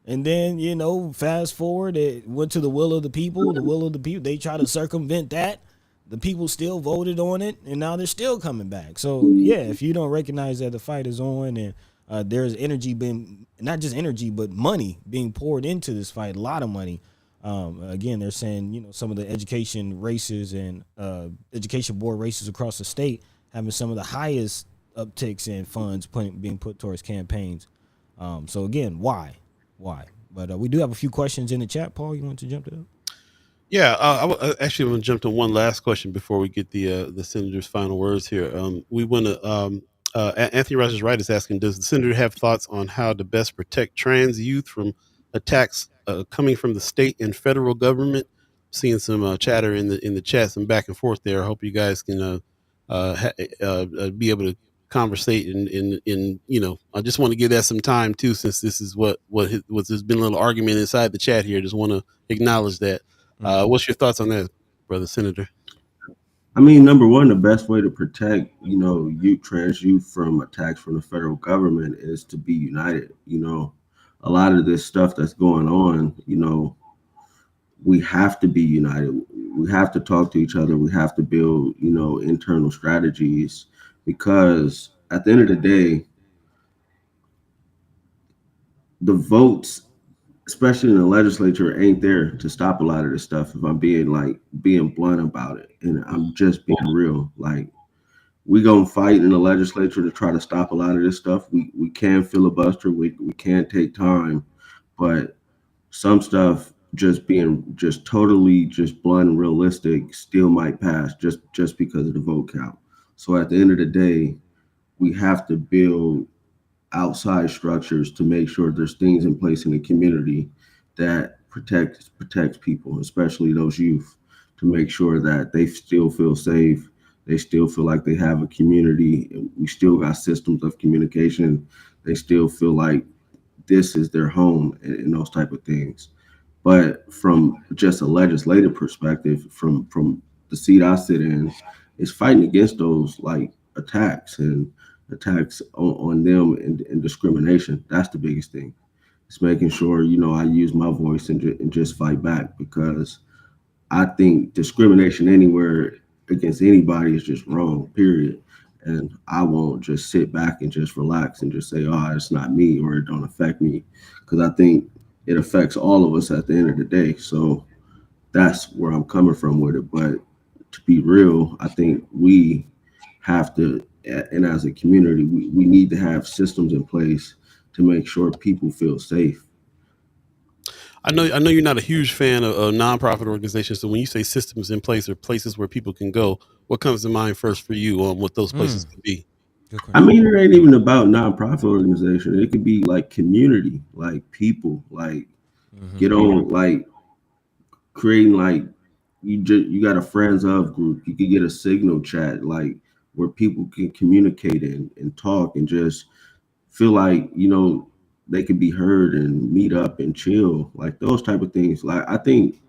And then, fast forward, it went to the will of the people. The will of the people, they try to circumvent that. The people still voted on it, and now they're still coming back. So, yeah, if you don't recognize that the fight is on and there's energy being, not just energy, but money being poured into this fight, a lot of money. Again, they're saying, some of the education races and education board races across the state having some of the highest upticks in funds being put towards campaigns. So, again, why? But we do have a few questions in the chat. Paul, you want to jump to that? Yeah, I actually want to jump to one last question before we get the senator's final words here. We want to. Anthony Rogers Wright is asking, does the senator have thoughts on how to best protect trans youth from attacks coming from the state and federal government? Seeing some chatter in the chat, some back and forth there. I hope you guys can be able to conversate and I just want to give that some time too, since this is what there's been a little argument inside the chat here. Just want to acknowledge that. What's your thoughts on that, brother senator? I mean, number one, the best way to protect, trans youth from attacks from the federal government is to be united. A lot of this stuff that's going on, we have to be united. We have to talk to each other. We have to build, internal strategies, because at the end of the day, the votes, especially in the legislature, ain't there to stop a lot of this stuff. If I'm being blunt about it, and I'm just being real, like, we gonna fight in the legislature to try to stop a lot of this stuff. We can filibuster, we can take time, but some stuff, just totally blunt and realistic, still might pass just because of the vote count. So at the end of the day, we have to build outside structures to make sure there's things in place in the community that protects people, especially those youth, to make sure that they still feel safe, they still feel like they have a community. We still got systems of communication. They still feel like this is their home, and those type of things. But from just a legislative perspective, from the seat I sit in, is fighting against those attacks on them and discrimination. That's the biggest thing. It's making sure, I use my voice and just fight back, because I think discrimination anywhere against anybody is just wrong, period. And I won't just sit back and just relax and just say, oh, it's not me, or it don't affect me, because I think it affects all of us at the end of the day. So that's where I'm coming from with it. But to be real, I think we have to, and as a community, we need to have systems in place to make sure people feel safe. I know you're not a huge fan of nonprofit organizations. So when you say systems in place or places where people can go, what comes to mind first for you on what those places can be? I mean, it ain't even about nonprofit organization. It could be like community, like people, like get on, like creating, like you got a friends of group. You could get a signal chat, like where people can communicate and talk and just feel like, they could be heard and meet up and chill, like those type of things. Like, I think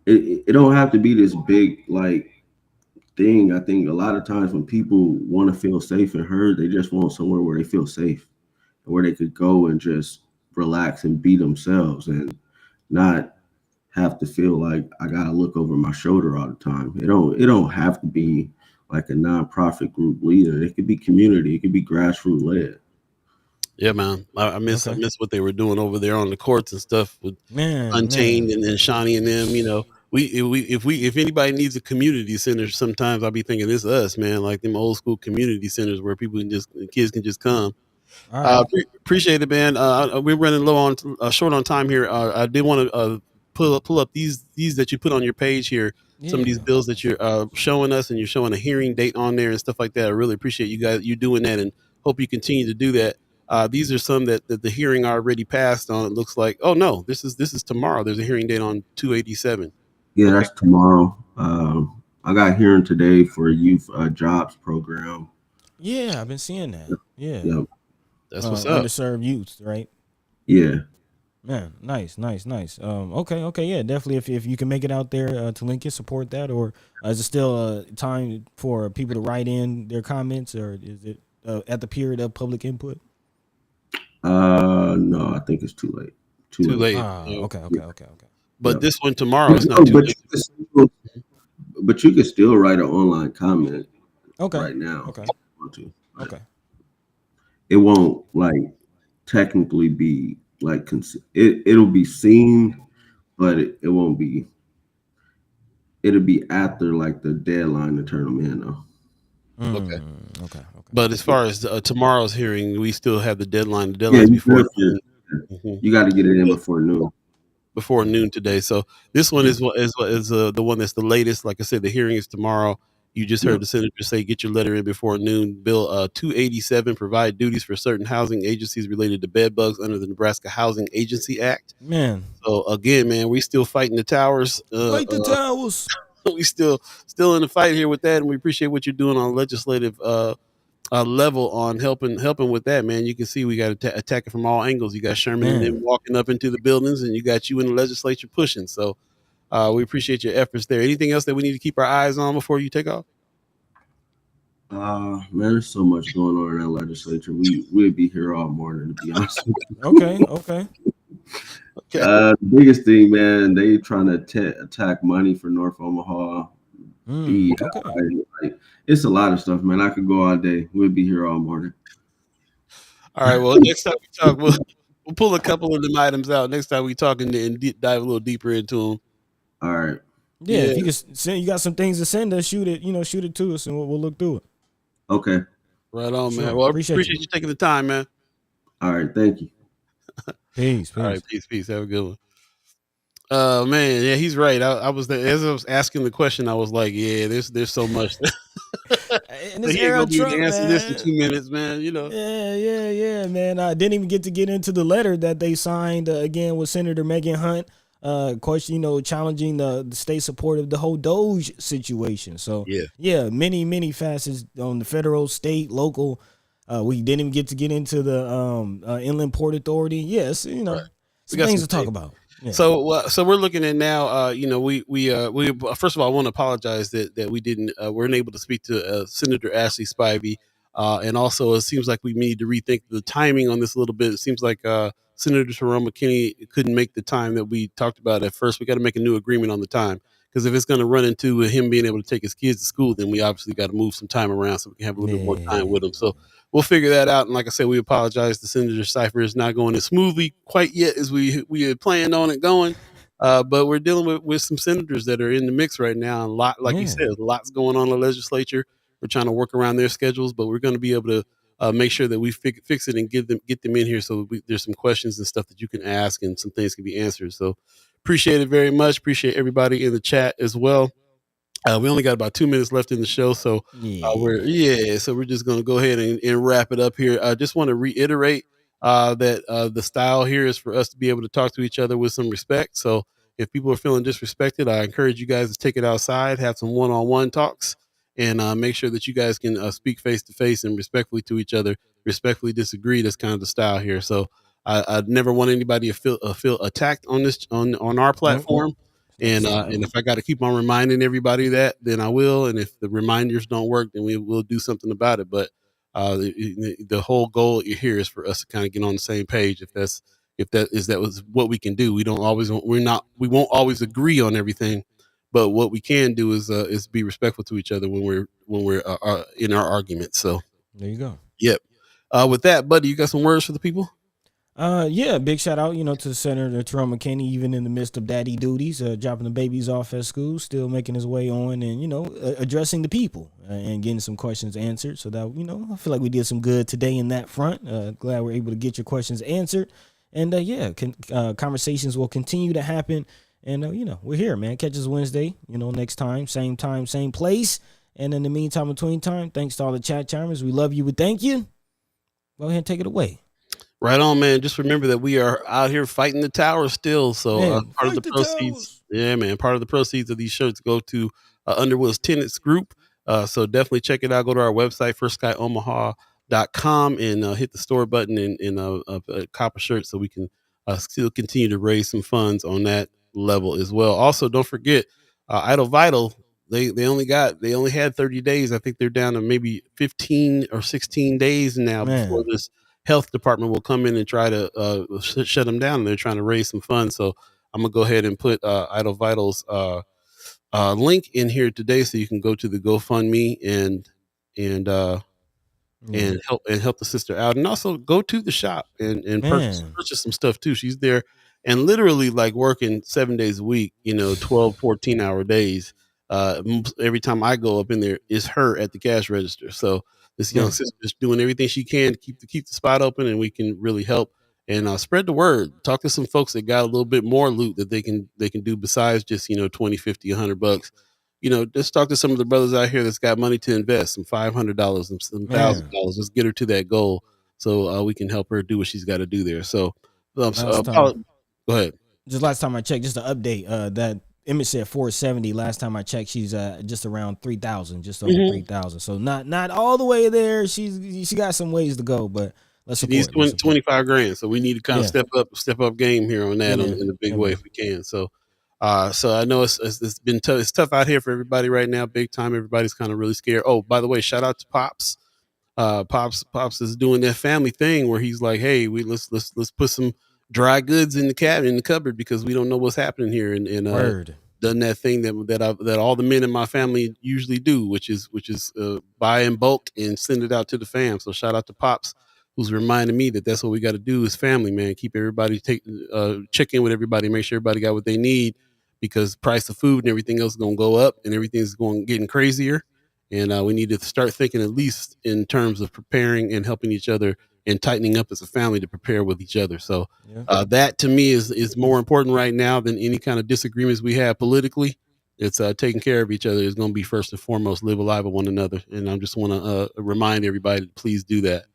it don't have to be this big thing. I think a lot of times when people want to feel safe and heard, they just want somewhere where they feel safe and where they could go and just relax and be themselves and not have to feel like I gotta look over my shoulder all the time. It don't have to be like a nonprofit group leader. It could be community. It could be grassroots led. Yeah, man. I miss what they were doing over there on the courts and stuff with Unchained and then Shawnee and them. You know, if anybody needs a community center, sometimes I'll be thinking this us, man, like them old school community centers where kids can just come. Appreciate it, man. We're running low on short on time here. I did want to pull up these that you put on your page here. Some of these bills that you're showing us, and you're showing a hearing date on there and stuff like that. I really appreciate you doing that, and hope you continue to do that. These are some that the hearing already passed on. It looks like. Oh no, this is tomorrow. There's a hearing date on 287. Yeah, okay. That's tomorrow. I got hearing today for a youth jobs program. Yeah, I've been seeing that. Yeah. Yep. That's what's up. Underserved youth, right? Yeah. Man, nice. Okay, yeah, definitely. If you can make it out there to Lincoln, support that. Or is it still time for people to write in their comments, or is it at the period of public input? No, I think it's too late. Too late. Okay. But this one tomorrow is not too late. But you can still write an online comment. Okay. Right now. Okay. If you want to. Okay. It won't technically be it'll be seen, but it won't be. It'll be after the deadline to turn them in though. Okay. But as far as tomorrow's hearing, we still have the deadline. The deadline's before noon. You got to get it in before noon. Before noon today. So this one is the one that's the latest. Like I said, the hearing is tomorrow. You just heard the senator say, get your letter in before noon. Bill 287 provide duties for certain housing agencies related to bed bugs under the Nebraska Housing Agency Act. Man. So again, man, we still fighting the towers. Fight the towers. We still in the fight here with that, and we appreciate what you're doing on legislative level on helping with that, man. You can see we got to attack it from all angles. You got Sherman and them walking up into the buildings, and you got you in the legislature pushing. So we appreciate your efforts there. Anything else that we need to keep our eyes on before you take off? Man, there's so much going on in that legislature. We'd be here all morning, to be honest with you. Okay. The biggest thing, man, they trying to attack money for North Omaha. It's a lot of stuff, man. I could go all day. We'll be here all morning. All right. Well, next time we talk, we'll pull a couple of them items out. Next time we talk and dive a little deeper into them. All right. Yeah. If you can send, you got some things to send us, shoot it to us, and we'll look through it. Okay. Right on, man. Well, I appreciate you taking the time, man. All right. Thank you. Peace. All right. Peace. Have a good one. Man, yeah, he's right. I was there as I was asking the question. I was like, yeah, there's so much. In this era, Trump, answer this in 2 minutes, man. You know. Yeah, man. I didn't even get into the letter that they signed again with Senator Megan Hunt. Challenging the state support of the whole Doge situation. So many facets on the federal, state, local. We didn't even get into the Inland Port Authority. Yes, some things to talk about. Yeah. So we're looking at now. We first of all, I want to apologize that we weren't able to speak to Senator Ashley Spivey, and also it seems like we need to rethink the timing on this a little bit. It seems like Senator Terrell McKinney couldn't make the time that we talked about at first. We got to make a new agreement on the time, because if it's going to run into him being able to take his kids to school, then we obviously got to move some time around so we can have a little bit more time with him. So we'll figure that out. And like I said, we apologize. The Senator Cypher is not going as smoothly quite yet as we had planned on it going. But we're dealing with some senators that are in the mix right now. And you said, lots going on in the legislature. We're trying to work around their schedules, but we're going to be able to make sure that we fix it and get them in here. So there's some questions and stuff that you can ask, and some things can be answered. So appreciate it very much. Appreciate everybody in the chat as well. We only got about 2 minutes left in the show, so we're just going to go ahead and wrap it up here. I just want to reiterate that the style here is for us to be able to talk to each other with some respect. So if people are feeling disrespected, I encourage you guys to take it outside, have some one-on-one talks, and make sure that you guys can speak face-to-face and respectfully to each other. Respectfully disagree. That's kind of the style here. So I never want anybody to feel attacked on this on our platform. And if I got to keep on reminding everybody that, then I will. And if the reminders don't work, then we'll do something about it. But the whole goal here is for us to kind of get on the same page. If that was what we can do. We won't always agree on everything, but what we can do is be respectful to each other when we're in our arguments. So there you go. Yep. With that, buddy, you got some words for the people? Yeah, big shout out, to Senator Terrell McKinney, even in the midst of daddy duties, dropping the babies off at school, still making his way on and, addressing the people and getting some questions answered. So that, I feel like we did some good today in that front. Glad we're able to get your questions answered. And, conversations will continue to happen. And, we're here, man. Catch us Wednesday, next time, same place. And in the meantime, between time, thanks to all the chat chimers. We love you. We thank you. Go ahead and take it away. Right on, man. Just remember that we are out here fighting the tower still. So part of the proceeds, part of the proceeds of these shirts go to Underwood's Tenants Group. So definitely check it out. Go to our website, firstskyOmaha.com, and hit the store button and cop a shirt so we can still continue to raise some funds on that level as well. Also, don't forget Idle Vital. They only had 30 days. I think they're down to maybe 15 or 16 days now before this health department will come in and try to shut them down. And they're trying to raise some funds. So I'm gonna go ahead and put Idle Vital's link in here today, so you can go to the GoFundMe and help the sister out, and also go to the shop and purchase some stuff too. She's there and literally like working 7 days a week, 12, 14-hour days. Every time I go up in there, is her at the cash register. So this young sister is doing everything she can to keep the spot open, and we can really help and spread the word. Talk to some folks that got a little bit more loot that they can do besides just, 20, 50, $100. Just talk to some of the brothers out here that's got money to invest, some $500 and some $1,000. Let's get her to that goal so we can help her do what she's got to do there. So, go ahead. Just last time I checked, just to update, that image said 470. Last time I checked, she's just around 3,000, just over 3,000. So not all the way there. She got some ways to go, but let's support. She needs 25 grand. So we need to kind of step up game here on that in a big way if we can. So I know it's been tough. It's tough out here for everybody right now. Big time. Everybody's kind of really scared. Oh, by the way, shout out to Pops. Pops is doing that family thing where he's like, hey, let's put some dry goods in the cabinet, in the cupboard, because we don't know what's happening here. And done that thing that all the men in my family usually do, which is buy in bulk and send it out to the fam. So shout out to Pops, who's reminding me that that's what we got to do as family, man. Keep everybody check in with everybody, make sure everybody got what they need, because price of food and everything else is going to go up and everything's getting crazier. And we need to start thinking at least in terms of preparing and helping each other and tightening up as a family to prepare with each other. So that to me is more important right now than any kind of disagreements we have politically. It's taking care of each other is going to be first and foremost. Live alive with one another. And I just want to remind everybody to please do that.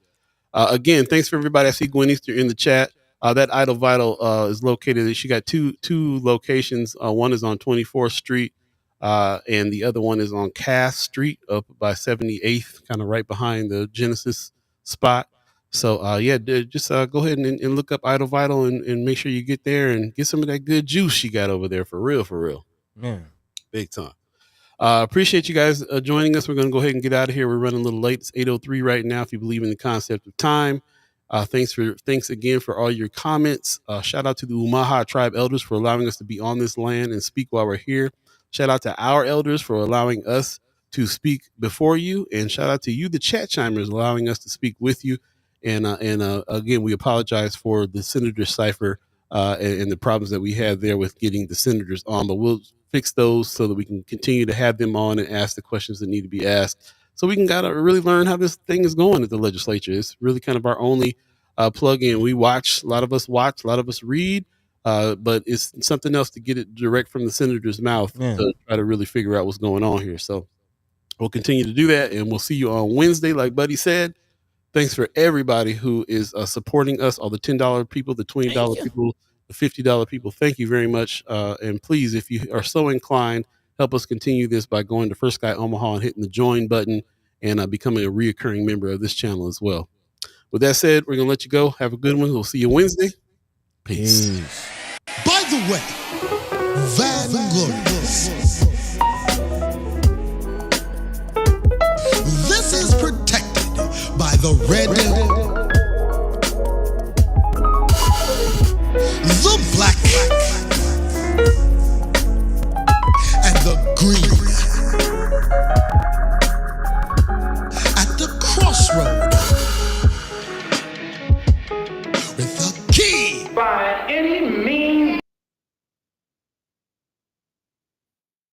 Again, thanks for everybody. I see Gwen Easter in the chat. That Idle Vital is located. She got two locations. One is on 24th Street, and the other one is on Cass Street up by 78th, kind of right behind the Genesis spot. So, just go ahead and look up Idle Vital and make sure you get there and get some of that good juice she got over there. For real. Man. Big time. Appreciate you guys joining us. We're going to go ahead and get out of here. We're running a little late. It's 8:03 right now. If you believe in the concept of time, thanks again for all your comments. Shout out to the Umaha tribe elders for allowing us to be on this land and speak while we're here. Shout out to our elders for allowing us to speak before you, and shout out to you, the chat chimers, allowing us to speak with you. And again, we apologize for the Senator Cypher and the problems that we had there with getting the senators on, but we'll fix those so that we can continue to have them on and ask the questions that need to be asked, so we can really learn how this thing is going at the legislature. It's really kind of our only plug-in. We watch, a lot of us read, but it's something else to get it direct from the senator's mouth to try to really figure out what's going on here. So we'll continue to do that, and we'll see you on Wednesday, like Buddy said. Thanks for everybody who is supporting us, all the $10 people, the $20 people, the $50 people. Thank you very much. And please, if you are so inclined, help us continue this by going to First Sky Omaha and hitting the join button and becoming a reoccurring member of this channel as well. With that said, we're going to let you go. Have a good one. We'll see you Wednesday. Peace. By the way, Vanglorious, this is protected by the Red